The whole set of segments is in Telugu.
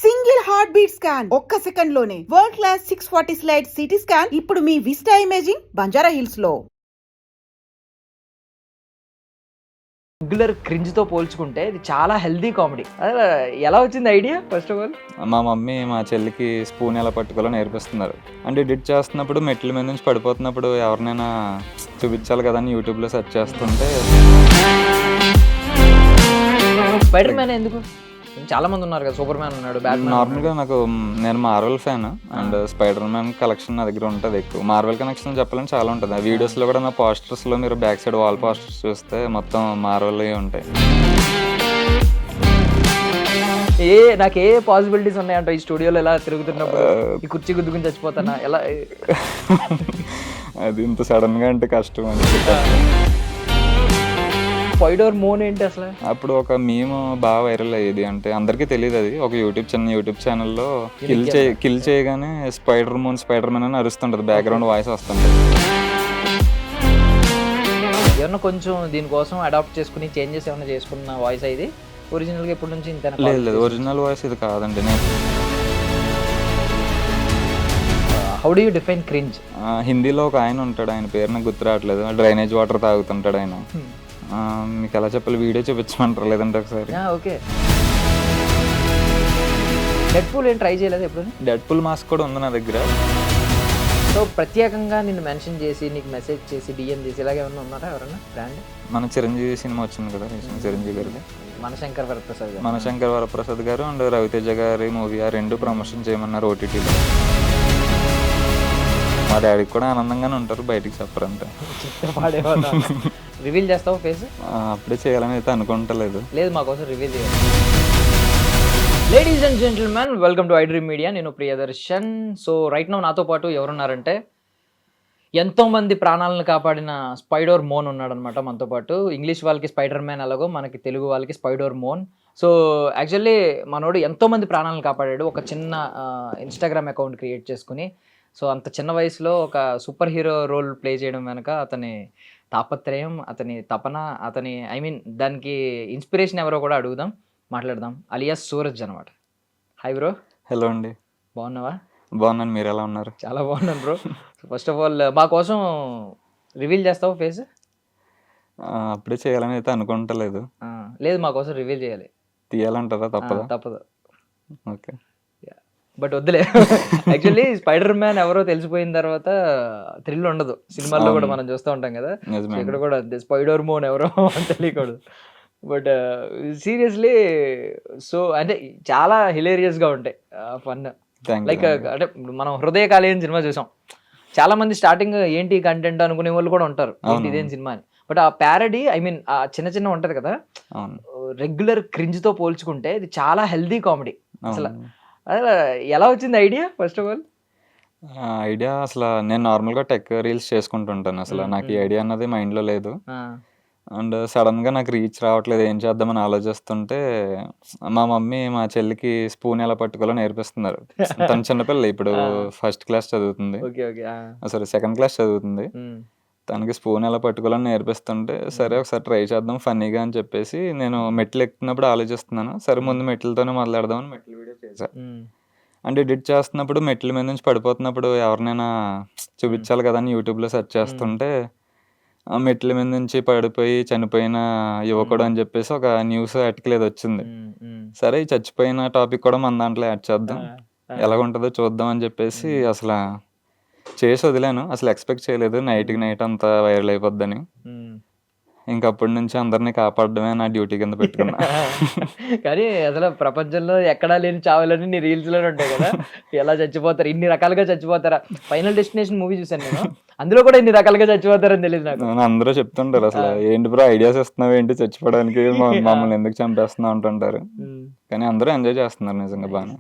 సింగిల్ హార్ట్ బీట్ స్కాన్ ఒక్క సెకండ్ లోనే world class 640 slide CT scan ఇప్పుడు మీ విస్టా ఇమేజింగ్ బంజారా హిల్స్ లో. రెగ్యులర్ క్రింజ్ తో పోల్చుకుంటే ఇది చాలా హెల్దీ కామెడీ. అదే ఎలా వచ్చింది ఐడియా? ఫస్ట్ ఆఫ్ ఆల్ మా మమ్మీ మా చెల్లికి స్పూన్ ఎలా పట్టుకోవాలో నేర్పిస్తున్నారు. అంటే ఎడిట్ చేస్తున్నప్పుడు మెట్ల మీద నుంచి పడిపోతున్నప్పుడు ఎవరినైనా చూపించాలి కదా అని యూట్యూబ్లో సెర్చ్ చేస్తుంటే స్పైడర్ మ్యాన్ ఎందుకు? చాలా మంది ఉన్నారు కదా, సూపర్ మ్యాన్ ఉన్నాడు, బ్యాట్ మ్యాన్. నార్మల్గా నేను Marvel fan and spider man collection నా దగ్గర ఉంటుంది ఎక్కువ. మార్వెల్ కనెక్షన్ చెప్పాలని చాలా ఉంటుంది. ఆ వీడియోస్లో కూడా నా పోస్టర్స్లో మీరు బ్యాక్ సైడ్ వాల్ పోస్టర్స్ చూస్తే మొత్తం మార్వెల్ ఉంటాయి. నాకు ఏ పాసిబిలిటీస్ ఉన్నాయంట ఈ స్టూడియోలో ఎలా తిరుగుతున్నప్పుడు? ఈ కుర్చీ గుద్దుకుని చచ్చిపోతానా ఎలా? అది ఇంత సడన్గా అంటే కష్టం అని. స్పైడర్ మోన్ ఏంటి అసలు? అప్పుడు ఒక మీమ్ బాగా వైరల్ అయ్యేది. అంటే అందరికీ తెలియదు. అది ఒక యూట్యూబ్ ఛానల్లో కిల్ చేయగానే స్పైడర్ మ్యాన్ అని అరుస్తుంటది, బ్యాక్గ్రౌండ్ వాయిస్ వస్తుంటది. ఏమన్నా కొంచెం దీనికోసం అడాప్ట్ చేసుకుని చేంజెస్ ఏమైనా చేసుకున్న వాయిస్ ఇది ఒరిజినల్గా ఎప్పటి నుంచి ఇంత? లేదు, ఒరిజినల్ వాయిస్ ఇది కాదండి. How do you define cringe? హిందీలో ఒక ఆయన ఉంటాడు, ఆయన పేరు నాకు గుర్తు రావట్లేదు. డ్రైనేజ్ వాటర్ తాగుతుంటాడు ఆయన. మీకు ఎలా చెప్పాలి, వీడియో చూపించమంటారు లేదంటే ఒకసారి? ఓకే. డెడ్ పూల్ ఏం ట్రై చేయలేదు ఎప్పుడు? డెడ్ పూల్ మాస్క్ కూడా ఉంది నా దగ్గర. సో ప్రత్యేకంగా నిన్ను మెన్షన్ చేసి నీకు మెసేజ్ చేసి డిఎం చేసి ఇలాగే ఏమన్నా ఉన్నారా ఎవరన్నా బ్రాండ్? మన చిరంజీవి సినిమా వచ్చింది కదా, చిరంజీవి గారిది, మనశంకర్ వరప్రసాద్ గారు అండ్ రవితేజ గారి మూవీ, ఆ రెండు ప్రమోషన్ చేయమన్నారు ఓటీటీలో. మా డాడీకి కూడా ఆనందంగానే ఉంటారు, బయటికి చెప్పరంటే. రివీల్ చేస్తావు ఫేస్? అప్పుడే చేయాలని అయితే అనుకుంటలేదు. లేదు, మాకోసం రివీల్ చేయాలి. Ladies and gentlemen, welcome to iDream Media. నేను ప్రియదర్శన్. సో రైట్ నౌ నాతో పాటు ఎవరున్నారంటే ఎంతోమంది ప్రాణాలను కాపాడిన స్పైడర్ మోన్ ఉన్నాడనమాట మనతో పాటు. ఇంగ్లీష్ వాళ్ళకి స్పైడర్ మ్యాన్ ఎలాగో మనకి తెలుగు వాళ్ళకి స్పైడర్ మోన్. సో యాక్చువల్లీ మనోడు ఎంతోమంది ప్రాణాలను కాపాడాడు. ఒక చిన్న ఇన్స్టాగ్రామ్ అకౌంట్ క్రియేట్ చేసుకుని, సో అంత చిన్న వయసులో ఒక సూపర్ హీరో రోల్ ప్లే చేయడం వెనక అతని తాపత్రయం, అతని తపన, దానికి ఇన్స్పిరేషన్ ఎవరో కూడా అడుగుదాం, మాట్లాడదాం. అలియాస్ సూరజ్ అనమాట. Hi bro. హలో అండి. బాగున్నావా? బాగున్నాను, మీరు ఎలా ఉన్నారు? చాలా బాగున్నాను బ్రో. ఫస్ట్ ఆఫ్ ఆల్ మా కోసం రివీల్ చేస్తావు ఫేస్? అప్పుడే చేయాలని అయితే అనుకుంటలేదు. లేదు, మా కోసం రివీల్ చేయాలి. తీయాలంటారా? తప్పదు. ఓకే, బట్ వద్దులే. యాక్చువల్లీ స్పైడర్ మ్యాన్ ఎవరో తెలిసిపోయిన తర్వాత థ్రిల్ ఉండదు. సినిమాల్లో కూడా మనం చూస్తూ ఉంటాం కదా, ఇక్కడ కూడా స్పైడర్ మోన్ ఎవరో తెలియకూడదు. బట్ సీరియస్లీ సో అంటే చాలా హిలేరియస్గా ఉంటాయి, ఫన్. లైక్ అంటే మనం హృదయ కాలేయం సినిమా చూసాం, చాలా మంది స్టార్టింగ్ ఏంటి కంటెంట్ అనుకునే వాళ్ళు కూడా ఉంటారు, ఏంటి ఇదేం సినిమా అని. బట్ ఆ ప్యారడీ ఆ చిన్న ఉంటది కదా, రెగ్యులర్ క్రింజ్ తో పోల్చుకుంటే ఇది చాలా హెల్దీ కామెడీ. అసలు ఎలా వచ్చింది idea? First of all idea అసలు నేను నార్మల్గా టెక్ రీల్స్ చేసుకుంటుంటాను. అసలు నాకు ఈ ఐడియా అన్నది మైండ్లో లేదు. అండ్ సడన్గా నాకు రీచ్ రావట్లేదు, ఏం చేద్దామని ఆలోచిస్తుంటే మా మమ్మీ మా చెల్లికి స్పూన్ ఎలా పట్టుకోవాలో నేర్పిస్తున్నారు. తను చిన్నపిల్ల, ఇప్పుడు ఫస్ట్ క్లాస్ చదువుతుంది, సారీ సెకండ్ క్లాస్ చదువుతుంది. తనకి స్పూన్ ఎలా పట్టుకోవాలని నేర్పిస్తుంటే సరే ఒకసారి ట్రై చేద్దాం ఫన్నీగా అని చెప్పేసి నేను మెట్లు ఎక్కుతున్నప్పుడు ఆలోచిస్తున్నాను. సరే ముందు మెట్లతోనే మొదలెడదామని మెట్ల వీడియో చేశాను. అంటే ఎడిట్ చేస్తున్నప్పుడు మెట్ల మీద నుంచి పడిపోతున్నప్పుడు ఎవరినైనా చూపించాలి కదా అని యూట్యూబ్లో సెర్చ్ చేస్తుంటే మెట్ల మీద నుంచి పడిపోయి చనిపోయిన యువకుడు అని చెప్పేసి ఒక న్యూస్ ఆర్టికల్ ఏదో వచ్చింది. సరే ఈ చచ్చిపోయిన టాపిక్ కూడా మన దాంట్లో యాడ్ చేద్దాం, ఎలాగుంటుందో చూద్దాం అని చెప్పేసి అసలు చేసి వదిలాను. అసలు ఎక్స్పెక్ట్ చేయలేదు నైట్కి నైట్ అంతా వైరల్ అయిపోద్దని. ఇంకప్పటి నుంచి అందరినీ కాపాడడమే నా డ్యూటీ కింద పెట్టుకున్నా. కానీ అసలు ప్రపంచంలో ఎక్కడా లేని చావులని నీ రీల్స్ లోనే ఉంటాయి కదా, ఎలా చచ్చిపోతారు, ఇన్ని రకాలుగా చచ్చిపోతారా. ఫైనల్ డెస్టినేషన్ మూవీ చూసాను నేను, అందులో కూడా ఇన్ని రకాలుగా చచ్చిపోతారని తెలియదు నాకు. అందరూ చెప్తుంటారు అసలు ఏంటి బ్రో ఐడియాస్ ఇస్తున్నావు ఏంటి చచ్చిపోవడానికి, మమ్మల్ని ఎందుకు చంపేస్తున్నావు అంటుంటారు. కానీ అందరూ ఎంజాయ్ చేస్తున్నారు నిజంగా బాగా.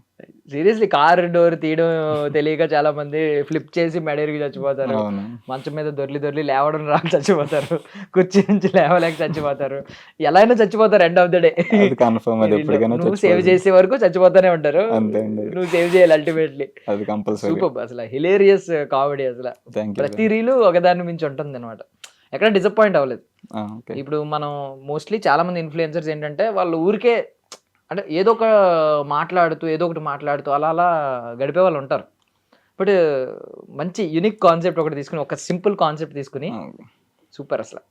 సీరియస్లీ కార్ డోర్ తీయడం తెలియక చాలా మంది ఫ్లిప్ చేసి మెడేరికి చచ్చిపోతారు, మంచం మీద దొర్లి లేవడం రాక చచ్చిపోతారు, కుర్చీ నుంచి లేవలేక చచ్చిపోతారు, ఎలా అయినా చచ్చిపోతారు ఎండ్ ఆఫ్ ద డే. నువ్వు సేవ్ చేసే వరకు చచ్చిపోతానే ఉంటారు, నువ్వు సేవ్ చేయాలి అల్టిమేట్లీ. సూపర్, అసలు హిలేరియస్ కామెడీ. అసలు ప్రతి రీలు ఒకదాని మించి ఉంటుంది అనమాట, ఎక్కడ డిసప్పాయింట్ అవ్వలేదు. ఇప్పుడు మనం మోస్ట్లీ చాలా మంది ఇన్ఫ్లుయెన్సర్స్ ఏంటంటే వాళ్ళు ఊరికే అంటే ఏదో ఒక ఏదో ఒకటి మాట్లాడుతూ అలా అలా గడిపే వాళ్ళు ఉంటారు. బట్ మంచి యూనిక్ కాన్సెప్ట్ ఒకటి తీసుకుని, ఒక సింపుల్ కాన్సెప్ట్ తీసుకుని సూపర్ అసలు.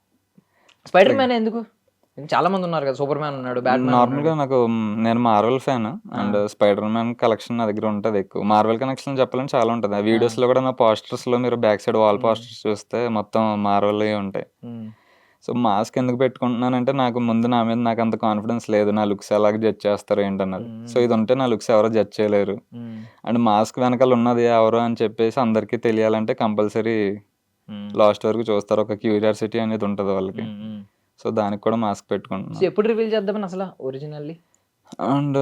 స్పైడర్ మ్యాన్ ఎందుకు? చాలా మంది ఉన్నారు కదా, సూపర్ మ్యాన్ ఉన్నాడు, బ్యాట్‌మ్యాన్ నార్మల్గా ఉన్నాడు. నాకు నేను Marvel fan and spider man collection నా దగ్గర ఉంటుంది ఎక్కువ. మార్వెల్ కనెక్షన్ చెప్పాలంటే చాలా ఉంటుంది. ఆ వీడియోస్లో కూడా నా పోస్టర్స్లో మీరు బ్యాక్ సైడ్ వాల్ పోస్టర్స్ చూస్తే మొత్తం మార్వెల్ ఉంటాయి. ఉమ్, సో మాస్క్ ఎందుకు పెట్టుకుంటున్నానంటే నాకు ముందు నా మీద నాకు అంత కాన్ఫిడెన్స్ లేదు, నా లుక్స్ ఎలాగ జడ్జ్ చేస్తారు ఏంటన్నది. సో ఇది ఉంటే నా లుక్స్ ఎవరో జడ్జ్ చేయలేరు. ఉమ్, అండ్ మాస్క్ వెనకాల ఉన్నది ఎవరు అని చెప్పేసి అందరికీ తెలియాలంటే కంపల్సరీ ఉమ్, లాస్ట్ వరకు చూస్తారు. ఒక క్యూరియాసిటీ అనేది ఉంటుంది వాళ్ళకి. ఉమ్, ఉమ్. సో దానికి కూడా మాస్క్ సో పెట్టుకుంటున్నాను. ఎప్పుడు రివీల్ చేద్దామని అసలు ఒరిజినల్లీ? అండ్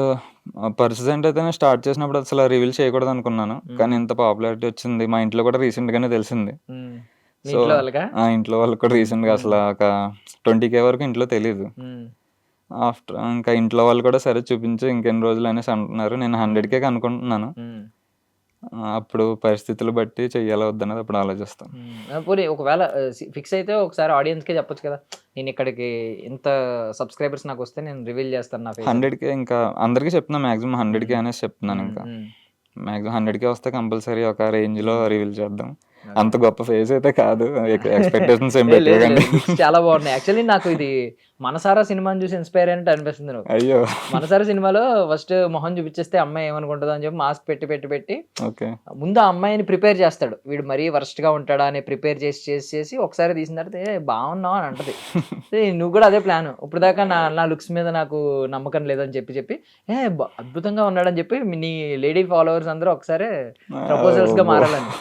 పర్సెంట్ అయితే నేను స్టార్ట్ చేసినప్పుడు అసలు రివీల్ చేయకూడదు అనుకున్నాను. కానీ ఇంత పాపులారిటీ వచ్చింది. మా ఇంట్లో కూడా రీసెంట్గానే తెలిసింది. మీ సో ఇంట్లో వాళ్ళకా? ఇంట్లో వాళ్ళకి కూడా రీసెంట్గా అసలు ఒక 20K వరకు ఇంట్లో తెలీదు. ఉమ్, ఆఫ్టర్ ఇంకా ఇంట్లో వాళ్ళు కూడా సరే చూపించు ఇంకెన్ని రోజులు అనేసి అంటున్నారు. నేను 100K అనుకుంటున్నాను. ఉమ్, అప్పుడు పరిస్థితులు బట్టి చెయ్యాలా వద్దన్నది అప్పుడు ఆలోచిస్తాను. పోనీ ఒకవేళ ఫిక్స్ అయితే ఒకసారి ఆడియన్స్కే చెప్పొచ్చు కదా, నేను ఇక్కడికి ఇంత సబ్స్క్రైబర్స్ నాకు వస్తే నేను రివీల్ చేస్తాను నా ఫేస్. 100K ఇంకా అందరికీ చెప్తున్నా, మ్యాక్సిమం 100K అనేసి చెప్తున్నాను. ఇంకా మ్యాక్సిమం 100K వస్తే కంపల్సరీ ఒక రేంజ్లో రివీల్ చేద్దాం. అంత గొప్ప ఫేస్ అయితే కాదు, ఎక్స్పెక్టేషన్స్ ఏం పెట్టకండి. చాలా బాగున్నాయి. యాక్చువల్లీ నాకు ఇది మనసారా సినిమాని చూసి ఇన్స్పైర్ అయినట్టు అనిపిస్తుంది. నువ్వు అయ్యో మనసారా సినిమాలో ఫస్ట్ మొహం చూపించేస్తే అమ్మాయి ఏమనుకుంటుందో అని చెప్పి మాస్క్ పెట్టి ఓకే ముందు ఆ అమ్మాయిని ప్రిపేర్ చేస్తాడు. వీడు మరీ worst గా ఉంటాడా అని ప్రిపేర్ చేసి ఒకసారి తీసిన తర్వాత బాగున్నావు అని అంటది. నువ్వు కూడా అదే ప్లాన్. ఇప్పుడు దాకా నా లుక్స్ మీద నాకు నమ్మకం లేదని చెప్పి అద్భుతంగా ఉన్నాడని చెప్పి నీ లేడీ ఫాలోవర్స్ అందరూ ఒకసారి ప్రపోజల్స్ గా మారాలని.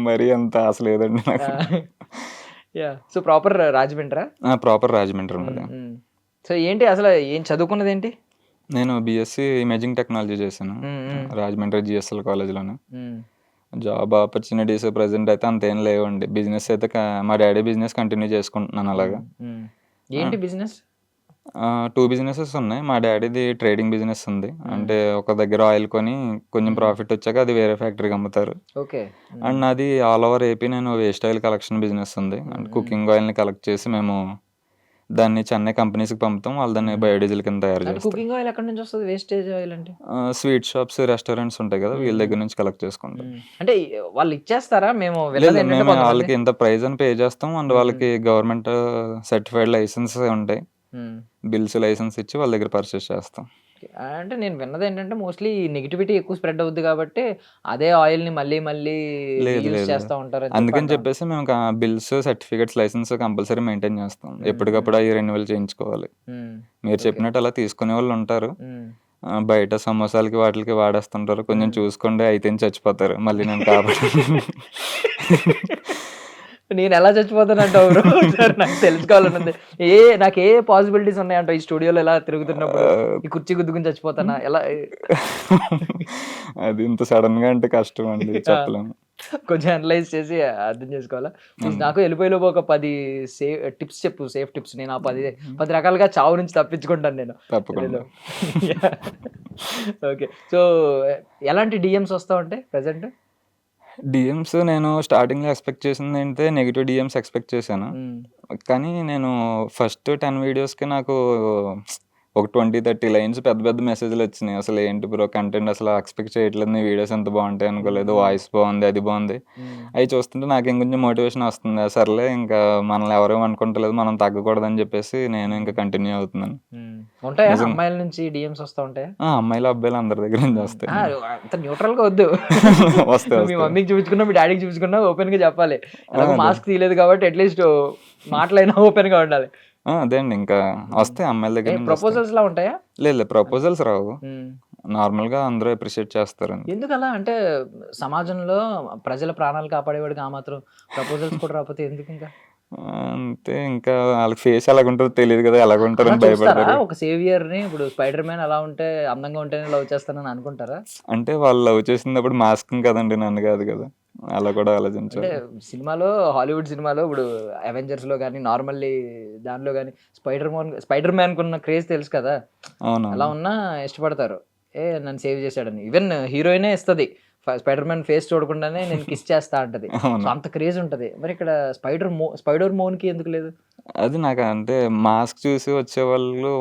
మరీ అంత ఆశ లేదండి నాకు. సో ప్రాపర్ రాజమండ్రా? ప్రాపర్ రాజమండ్రి ఉన్నది. సో ఏంటి అసలు ఏం చదువుకున్నది ఏంటి? నేను బీఎస్సీ ఇమేజింగ్ టెక్నాలజీ చేశాను రాజమండ్రి జిఎస్ఎల్ కాలేజ్లోనే. జాబ్ ఆపర్చునిటీస్ ప్రజెంట్ అయితే అంతేం లేవండి. బిజినెస్ అయితే మా డాడీ బిజినెస్ కంటిన్యూ చేసుకుంటున్నాను అలాగా. ఏంటి బిజినెస్? 2 బిజినెసెస్ ఉన్నాయి. మా డాడీది ట్రేడింగ్ బిజినెస్ ఉంది. అంటే ఒక దగ్గర ఆయిల్ కొని కొంచెం ప్రాఫిట్ వచ్చాక అది వేరే ఫ్యాక్టరీకి అమ్ముతారు. ఓకే. అండ్ నాది ఆల్ ఓవర్ ఏపీ నేను వేస్ట్ ఆయిల్ కలెక్షన్ బిజినెస్ ఉంది. అండ్ కుకింగ్ ఆయిల్ని కలెక్ట్ చేసి మేము దాన్ని చెన్నై కంపెనీస్కి పంపుతాం. వాళ్ళు దాన్ని బయోడీజిల్ కింద తయారు చేస్తారు. కుకింగ్ ఆయిల్ ఎక్కడి నుంచి వస్తుంది? వేస్టేజ్ ఆయిల్ అంటే స్వీట్ షాప్స్, రెస్టారెంట్స్ ఉంటాయి కదా, వీళ్ళ దగ్గర నుంచి కలెక్ట్ చేసుకుంటాం. అంటే వాళ్ళు ఇచ్చేస్తారా? మేము మేము వాళ్ళకి ఇంత ప్రైస్ అని పే చేస్తాం. అండ్ వాళ్ళకి గవర్నమెంట్ సర్టిఫైడ్ లైసెన్స్ ఉంటాయి, బిల్స్ లైసెన్స్ ఇచ్చి వాళ్ళ దగ్గర పర్చేస్ చేస్తాం. అంటే నేను విన్నది ఏంటంటే మోస్ట్లీ నెగిటివిటీ ఎక్కువ స్ప్రెడ్ అవుద్ది కాబట్టి అదే ఆయిల్ ని మళ్ళీ యూజ్ చేస్తూ ఉంటారు. అందుకని చెప్పేసి మేము bills, certificates, licence compulsory maintain చేస్తాం. ఎప్పటికప్పుడు అవి రెన్యువల్ చేయించుకోవాలి. మీరు చెప్పినట్టు అలా తీసుకునే వాళ్ళు ఉంటారు. బయట సమోసాలకి వాటికి వాడేస్తుంటారు. కొంచెం చూసుకోండి, అయితే చచ్చిపోతారు మళ్ళీ నేను కాబట్టి. నేను ఎలా చచ్చిపోతానంటావు బ్రో? నాకు తెలుసుకోవాలన్నది. నాకు ఏ పాసిబిలిటీస్ ఉన్నాయంట ఈ స్టూడియోలో ఎలా తిరుగుతున్నప్పుడు? ఈ కుర్చీ గుద్దుకుని చచ్చిపోతానా ఎలా? అది ఇంత సడన్ గా అంటే కష్టం అండి, చెప్పలేము. కొంచెం అనలైజ్ చేసి అర్థం చేసుకోవాలా. నాకు వెళ్ళిపోయేలోపు ఒక 10 టిప్స్ చెప్పు, సేఫ్ టిప్స్. నేను ఆ 10 రకాలుగా చావు నుంచి తప్పించుకుంటాను నేను. తప్పకుండా. ఓకే. సో ఎలాంటి డిఎమ్స్ వస్తా ఉంటాయి ప్రెసెంట్? డిఎమ్స్ నేను స్టార్టింగ్లో ఎక్స్పెక్ట్ చేసింది ఏంటంటే నెగిటివ్ డిఎమ్స్ ఎక్స్పెక్ట్ చేశాను. కానీ నేను ఫస్ట్ 10 వీడియోస్కి నాకు ఒక 20-30 లైన్స్ పెద్ద పెద్ద మెసేజ్లు వచ్చినాయి. అసలు ఏంటి బ్రో కంటెంట్, అసలు ఎక్స్పెక్ట్ చేయట్లేదు, నీ వీడియోస్ ఎంత బాగుంటాయి అనుకోలేదు, వాయిస్ బాగుంది, అది బాగుంది. అవి చూస్తుంటే నాకు ఇంకొంచెం మోటివేషన్ వస్తుంది. సర్లే ఇంకా మనల్ని ఎవరేమో అనుకుంటలేదు, మనం తగ్గకూడదని చెప్పేసి నేను ఇంకా కంటిన్యూ అవుతున్నాను. ఉంటాయా అమ్మాయిల నుంచి డిఎమ్స్ వస్తూ ఉంటాయి? అమ్మాయిలు అబ్బాయిలు అందరి దగ్గర నుంచి వస్తాయి. అంత న్యూట్రల్ గా వద్దు. మీ మమ్మీకి చూపించుకున్నా, మీ డాడీకి చూపించుకున్నా ఓపెన్ గా చెప్పాలి. మాస్క్ తీయలేదు కాబట్టి అట్లీస్ట్ మాటలైనా ఓపెన్ గా ఉండాలి. అదే అండి, ఇంకా వస్తాయి అమ్మాయిల దగ్గర. ప్రపోజల్స్ లా ఉంటాయా? లేదు, ప్రపోజల్స్ రావు. నార్మల్ గా అందరూ అప్రిషియేట్ చేస్తారు. ఎందుకలా? అంటే సమాజంలో ప్రజల ప్రాణాలు కాపాడేవాడికి ఆ మాత్రం ప్రపోజల్స్ కూడా రాకపోతే ఎందుకు? ఇంకా అంతే, ఇంకా వాళ్ళకి ఫేస్ ఎలాగుంటుందో తెలియదు కదా, ఎలాగుంటారో భయపడతారు. ఒక సేవియర్ ని ఇప్పుడు స్పైడర్ మ్యాన్ అలా ఉంటే అందంగా ఉంటేనే లవ్ చేస్తానని అనుకుంటారా? అంటే వాళ్ళు లవ్ చేసినప్పుడు మాస్క్ కదండి, నన్ను కాదు కదా, అలా కూడా ఆలోచించాలి. అంటే సినిమాలో, హాలీవుడ్ సినిమాలో ఇప్పుడు అవెంజర్స్ లో కానీ నార్మల్లీ దానిలో కానీ స్పైడర్ మ్యాన్ కున్న క్రేజ్ తెలుసు కదా, అవును, అలా ఉన్నా ఇష్టపడతారు. నన్ను సేవ్ చేశాడని. ఈవెన్ హీరోయినే ఇస్తది. స్పైడర్ మ్యాన్ ఫేస్ చూడకుండానే నేను కిస్ చేస్తా అంటది. సో అవును. అంత క్రేజ్ ఉంటది. మరి ఇక్కడ స్పైడర్ మోన్‌కి ఎందుకు లేదు? అది నాకు అంటే మాస్క్ చూసి వచ్చేవాళ్ళు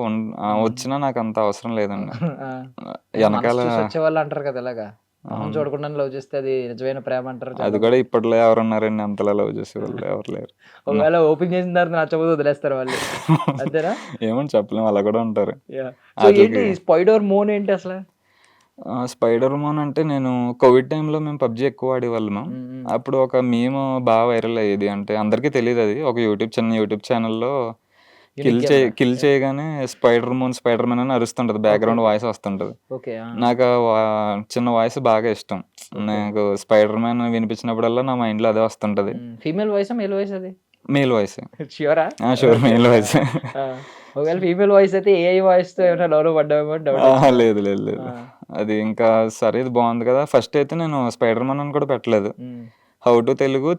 వచ్చినా నాకంత అవసరం లేదండి. ఆ! మనసు ఎనకాల చూసి వచ్చేవాళ్ళు అంటారు కదా! ఇలాగా. మొహం అవును. చూడకుండానే లవ్ చేస్తే అది నిజమైన ప్రేమ అంటారు అది చాలా కూడా మంది. ఇప్పట్లో ఎవరున్నారండి అంతలా లవ్ చేసేవాళ్ళు ఎవరు లేరు. ఒకవేళ ఓపెన్ చేసిన తర్వాత నచ్చకపోతే వదిలేస్తారు వాళ్ళు. అంతేనా? ఏమని చెప్పలేం అలా కూడా ఉంటారు. యాహ్! సో ఏంటి ఆటిలకి స్పైడర్ మోన్ ఏంటి అసల? స్పైడర్ మోన్ అంటే నేను కోవిడ్ టైంలో మేము పబ్‌జీ ఎక్కువ ఆడేవాళ్ళము. హ్మ్. హ్మ్. అప్పుడు ఒక మీమ్ బాగా వైరల్ అయ్యేది. అంటే అందరికీ తెలీదది. ఒక చిన్న యూట్యూబ్ ఛానెల్‌లో యూనిక్ గేమ్ రా. కిల్ చేయగానే స్పైడర్ మ్యాన్ అని అరుస్తుంటది. ఓకే. బ్యాక్‌గ్రౌండ్ వాయిస్ వస్తుంటది. ఓకే. ఆ! నాకు చిన్న వాయిస్ బాగా ఇష్టం. ఓకే. నాకు స్పైడర్ మ్యాన్ వినిపించినప్పుడల్లా నా మైండ్‌లో అదే వస్తుంటది. ఫీమేల్ వాయిసా? మేల్ వాయిసా అది? మేల్ వాయిసే. ష్యూరా? Sure okay. మేల్ ఆ! వాయిసే. ఆ! ఒకవేళ ఫీమేల్ వాయిస్ అయితే ఏఐ వాయిస్‌తో ఏమైనా లవ్‌లో పడ్డావేమో అని డౌట్ అహా! వచ్చింది నాకు. లేదు. లేదు. లేదు. ఆ! అది ఇంకా సరే ఇది బావుంది కదా! ఫస్ట్ అయితే నేను స్పైడర్ మ్యాన్ అని కూడా పెట్టలేదు. హ్మ్. How to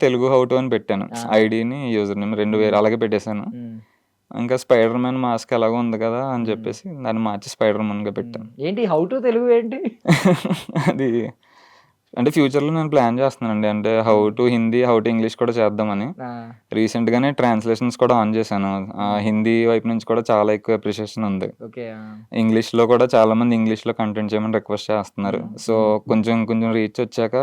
Telugu how to అని పెట్టాను. ఆ! ఐడీని, యూజర్ నేమ్ 2 వేరు హ్మ్. అలాగే పెట్టేసాను. హ్మ్. ఇంకా స్పైడర్ మ్యాన్ మాస్క్ ఎలాగో ఉంది కదా! అని హ్మ్. చెప్పేసి దాన్ని మార్చి స్పైడర్ మ్యాన్‌గా పెట్టాను. ఏంటి హౌ టు తెలుగు ఏంటి? అది అంటే ఫ్యూచర్‌లో నేను ప్లాన్ చేస్తున్నానండి. అంటే హౌ హ్మ్. To Hindi, how to English కూడా చేద్దామని. ఆ! రీసెంట్‌గానే ట్రాన్స్‌లేషన్స్ కూడా ఆన్ చేశాను. హ్మ్. హిందీ వైపు నుంచి కూడా చాలా ఎక్కువ అప్రిషియేషన్ ఉంది. ఓకే. ఆ! ఇంగ్లీష్‌లో కూడా చాలామంది ఇంగ్లీష్‌లో కంటెంట్ చేయమని రిక్వెస్ట్ చేస్తున్నారు. హ్మ్. సో, హ్మ్. కొంచెం కొంచెం రీచ్ వచ్చాక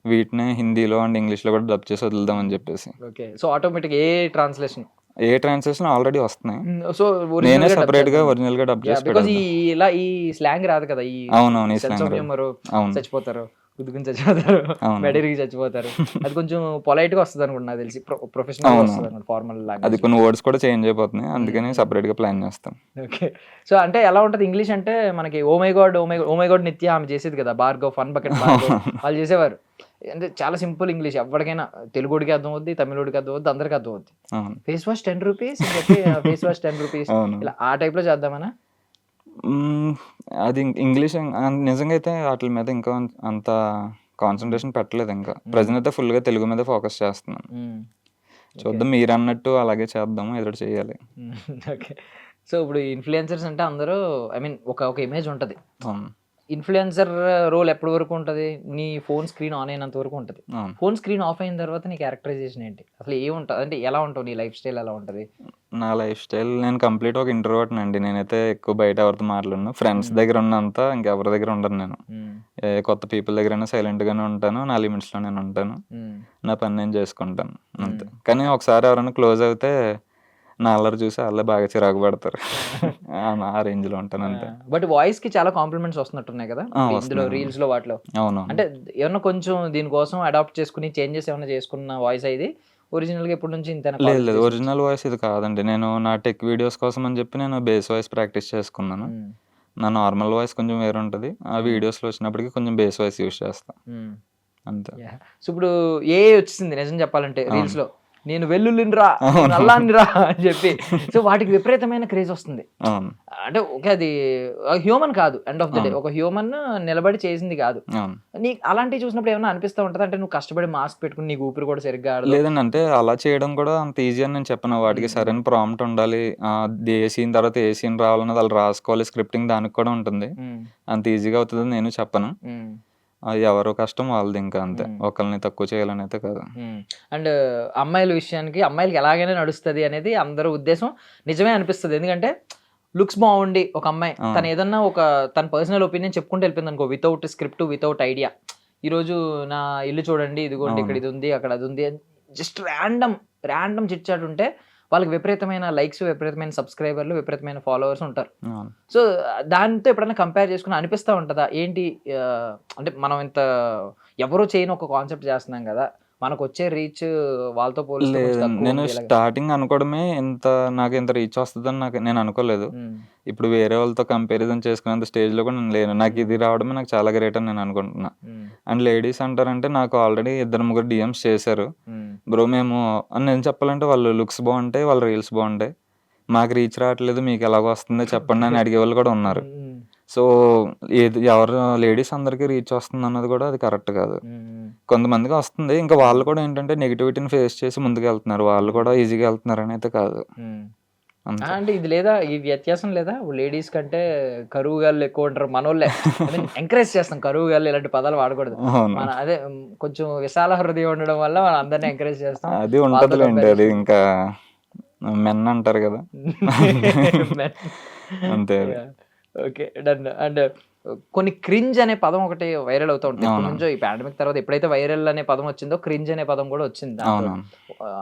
వీటినే హిందీలో అండ్ ఇంగ్లీష్‌లో కూడా డబ్ చేసి వదులుదామని చెప్పేసి. ఓకే. సో ఆటోమేటిక్ ఏ ట్రాన్స్‌లేషన్. ఏ ట్రాన్స్‌లేషన్ ఆల్రెడీ వస్తున్నాయి. సో నేనే ఒరిజినల్‌గా డబ్ సెపరేట్‌గా చేద్దామని. ఒరిజినల్‌గా డబ్ యాహ్! చేసి బికాజ్ పెట్టేద్దాం. ఈ స్లాంగ్ రాదు కదా! అవునవును. ఈ సెన్స్ స్లాంగ్ ఆఫ్ రాదు. హ్యూమరు అవును. చచ్చిపోతారు. గుద్దుకుని చచ్చిపోతారు. అవును. మెడ ఇరిగి చచ్చిపోతారు. అది కొంచెం పొలైట్‌గా వస్తదనుకుంటా నాకు తెలిసి. ప్రొఫెషనల్‌గా అవును. వస్తదనుకుంటా ఫార్మల్ అది లాంగ్వేజ్‌లో. కొన్ని వర్డ్స్ కూడా చేంజ్ అయిపోతున్నాయి. హ్మ్. అందుకని హ్మ్. సెపరేట్‌గా ప్లాన్ చేస్తాం. ఓకే. సో అంటే ఎలా ఉంటది ఇంగ్లీష్ అంటే మనకి oh my God! Oh my God! నిత్య ఆమె చేసేది కదా! భార్గవ్, ఫన్ బకెట్ భార్గవ్ వాళ్ళు చేసేవారు. అంటే చాలా సింపుల్ ఇంగ్లీష్ ఎవ్వడికైనా తెలుగోడికి అర్థమవుద్ది, తమిళోడికి అర్థమవుద్ది, అందరికి అర్థమవుద్ది. అవును. ఫేస్ వాష్ ₹10 అని చెప్పి ఫేస్ వాష్ ₹10 అవును. ఇలా ఆ టైప్‌లో చేద్దామనా? హ్మ్. అది ఇంగ్లీష్ నిజంగా అయితే ఆటిల మీద ఇంకా అంత హ్మ్. కాన్సంట్రేషన్ పెట్టలేదింకా. హ్మ్. ప్రెజెంట్ అయితే ఫుల్‌గా తెలుగు మీద ఫోకస్ చేస్తున్నాను. హ్మ్. ఓకే. చూద్దాం మీరన్నట్టు అలాగే చేద్దాము. ఏదో ఒకటి చేయాలి. హ్మ్. ఓకే. సో ఇప్పుడు ఇన్‌ఫ్లుయెన్సర్స్ అంటే అందరూ ఐ మీన్ ఒక ఇమేజ్ ఉంటది. అవును. ఇన్‌ఫ్లుయెన్సర్ రోల్ ఎప్పటి వరకు ఉంటది? నీ ఫోన్ స్క్రీన్ ఆన్ అయినంత వరకు ఉంటది. అవును. ఫోన్ స్క్రీన్ ఆఫ్ అయిన తర్వాత నీ క్యారెక్టరైజేషన్ ఏంటి? అసలు ఏముంటది? అంటే ఎలా ఉంటావు? నీ లైఫ్ స్టైల్ ఎలా ఉంటది? నా లైఫ్ స్టైల్ నేను కంప్లీట్ ఒక ఇంట్రోవర్ట్‌నండి. నేనైతే ఎక్కువ బయట ఎవరితో మాట్లాడను. ఫ్రెండ్స్ హ్మ్. దగ్గర ఉన్నంత ఇంకెవరి దగ్గర ఉండను నేను. హ్మ్. ఏ కొత్త పీపుల్ దగ్గరైనా సైలెంట్‌గానే ఉంటాను. నా లిమిట్స్‌లో నేను ఉంటాను. హ్మ్. నా పని నేను చేసుకుంటాను హ్మ్. అంతే. కానీ ఒకసారి ఎవరైనా క్లోజ్ అవుతే నా అల్లరి చూసి ఆళ్ళే బాగా చిరాకు పడతారు. ఆ రేంజ్‌లో ఉంటాను ఆ! అంతే. బట్ వాయిస్‌కి చాలా కాంప్లిమెంట్స్ వస్తున్నాయి కదా! ఇందులో వస్తున్నాయి. రీల్స్‌లో వాటిలో. అవునవును. అంటే ఏమన్నా కొంచెం దీనికోసం అడాప్ట్ చేసుకొని చేంజెస్ ఏమన్నా చేసుకున్న వాయిసా ఇది? ఒరిజినల్‌గా ఎప్పటి నుంచి ఇంతేనా లేదు. కాలేజ్ లేదు. డేస్ నుంచి? ఒరిజినల్ వాయిస్ ఇది కాదండి. నేను నా టెక్ వీడియోస్ కోసం అని చెప్పి నేను బేస్ వాయిస్ ప్రాక్టీస్ చేసుకున్నాను. హ్మ్. నా నార్మల్ వాయిస్ కొంచెం వేరుంటది. ఆ హ్మ్. వీడియోస్‌లో వచ్చినప్పటికి కొంచెం బేస్ వాయిస్ యూజ్ చేస్తా. హ్మ్. అంతే. యాహ్! సో, ఇప్పుడు ఏఐ వచ్చేసింది నిజం చెప్పాలంటే అవును. రీల్స్‌లో. నేను వెల్లుల్లినిరా, నేను అవునవును. అల్లానిరా అని చెప్పి. సో, వాటికి విపరీతమైన క్రేజ్ వస్తుంది. అవును. అంటే ఓకే. అది హ్యూమన్ కాదు. End of the day. అవును. ఒక హ్యూమన్ నిలబడి చేసింది కాదు. అవును. నీకు అలాంటివి చూసినప్పుడు ఏమన్నా అనిపిస్తా ఉంటదా? అంటే నువ్వు కష్టపడి మాస్క్ పెట్టుకొని నీకు ఊపిరి కూడా సరిగ్గా ఆడదు. లేదండి. అంటే అలా చేయడం కూడా అంత ఈజీ అని నేను చెప్పను. వాటికి హ్మ్. హ్మ్. సరైన ప్రాంప్ట్ ఉండాలి. ఏ సీన్ తర్వాత ఏ సీన్ రావాలన్నది ఆళ్ళు రాసుకోవాలి. స్క్రిప్టింగ్ దానికి కూడా ఉంటుంది. హ్మ్. అంత ఈజీగా అవుతదని నేను చెప్పను. హ్మ్. ఎవరి కష్టం వాళ్ళది ఇంకా అంతే. హ్మ్. ఒకళ్ళని తక్కువ చేయాలని అయితే కాదు. హ్మ్. అండ్ అమ్మాయిల విషయానికి అమ్మాయిలకి ఎలాగైనా నడుస్తది అనేది అందరి ఉద్దేశం. నిజమే అనిపిస్తది. ఎందుకంటే లుక్స్ బావుండి ఒక అమ్మాయి అవును. తను ఏదన్నా తన పర్సనల్ ఒపీనియన్ చెప్పుకుంటూ వెళ్ళిపోయిందనుకో వితౌట్ స్క్రిప్ట్, వితౌట్ ఐడియా. ఈరోజు నా ఇల్లు చూడండి. ఇదిగోండి ఇక్కడ అవును. ఇది ఉంది. అక్కడ అది ఉంది. అని జస్ట్ రాండమ్ చిట్ చాట్ ఉంటే వాళ్ళకి విపరీతమైన లైక్స్, విపరీతమైన సబ్‌స్క్రైబర్‌లు, విపరీతమైన ఫాలోవర్స్ ఉంటారు. అవును. సో, దాంతో ఎప్పుడైనా కంపేర్ చేసుకొని అనిపిస్తా ఉంటదా? ఏంటి అంటే మనం ఎవరు చేయని ఒక కాన్సెప్ట్ చేస్తున్నాం గదా! మనకొచ్చే రీచ్ వాళ్ళతో పోలిస్తే కొంచెం లేదండి. నేను తక్కువుంది ఇలాగ. స్టార్టింగ్ అనుకోవడమే నాకింత రీచ్ వస్తదని నేను అనుకోలేదు. హ్మ్. ఇప్పుడు వేరే వాళ్ళతో కంపారిజన్ చేసుకునేంత స్టేజ్‌లో కూడా నేను లేను. హ్మ్. ఇది రావడమే నాకు చాలా గ్రేట్ అని నేను అనుకుంటున్నా. హ్మ్. అండ్ లేడీస్ అంటారంటే నాకు ఆల్రెడీ ఇద్దరు, ముగ్గురు డీఎమ్స్ చేశారు. హ్మ్. బ్రో మేము అని నేను చెప్పాలంటే వాళ్ళు లుక్స్ బావుంటాయి. వాళ్ళ రీల్స్ బావుంటాయి. మాకు రీచ్ రావట్లేదు. మీకెలాగ వస్తుంది చెప్పండి అని అడిగేవాళ్ళు కూడా ఉన్నారు. హ్మ్. సో, ఎవరు లేడీస్ అందరికి రీచ్ వస్తుందన్నది కూడా అది కరెక్ట్ కాదు. హ్మ్. కొంతమందికి వస్తుంది. ఇంకా హ్మ్. వాళ్ళు కూడా ఏంటంటే నెగటివిటీని ఫేస్ చేసి ముందుకెళ్తున్నారు. వాళ్ళు హ్మ్. కూడా ఈజీగా ఎళ్తున్నారని అయితే కాదు. హ్మ్. అంతే. అంటే ఇది లేదా, ఈ వ్యత్యాసం లేదా? లేడీస్ కంటే కరువు గాళ్ళు ఎక్కువ ఉంటారు మనోళ్ళే. ఐ మీన్ ఎంకరేజ్ చేస్తాం కరువు గాళ్ళు ఇలాంటి పదాలు వాడకూడదు. అవును. మన అదే కొంచెం విశాల హృదయం ఉండడం వల్ల మనం అందరిని ఎంకరేజ్ చేస్తాం. అది వాళ్ళతో ఉంటదిలేండి. అది కంపారిజన్. ఇంకా మెన్ అంటారు కదా! అంతే అది. Okay, done. అండ్ కొన్ని క్రింజ్ అనే పదం ఒకటి వైరల్ అవుతూ ఉంటుంది ఎప్పటి అవును. నుంచో. ఈ పాండమిక్ తర్వాత ఎప్పుడైతే వైరల్ అనే పదం వచ్చిందో క్రింజ్ అనే పదం కూడా వచ్చింది దాంతో. అవునవును.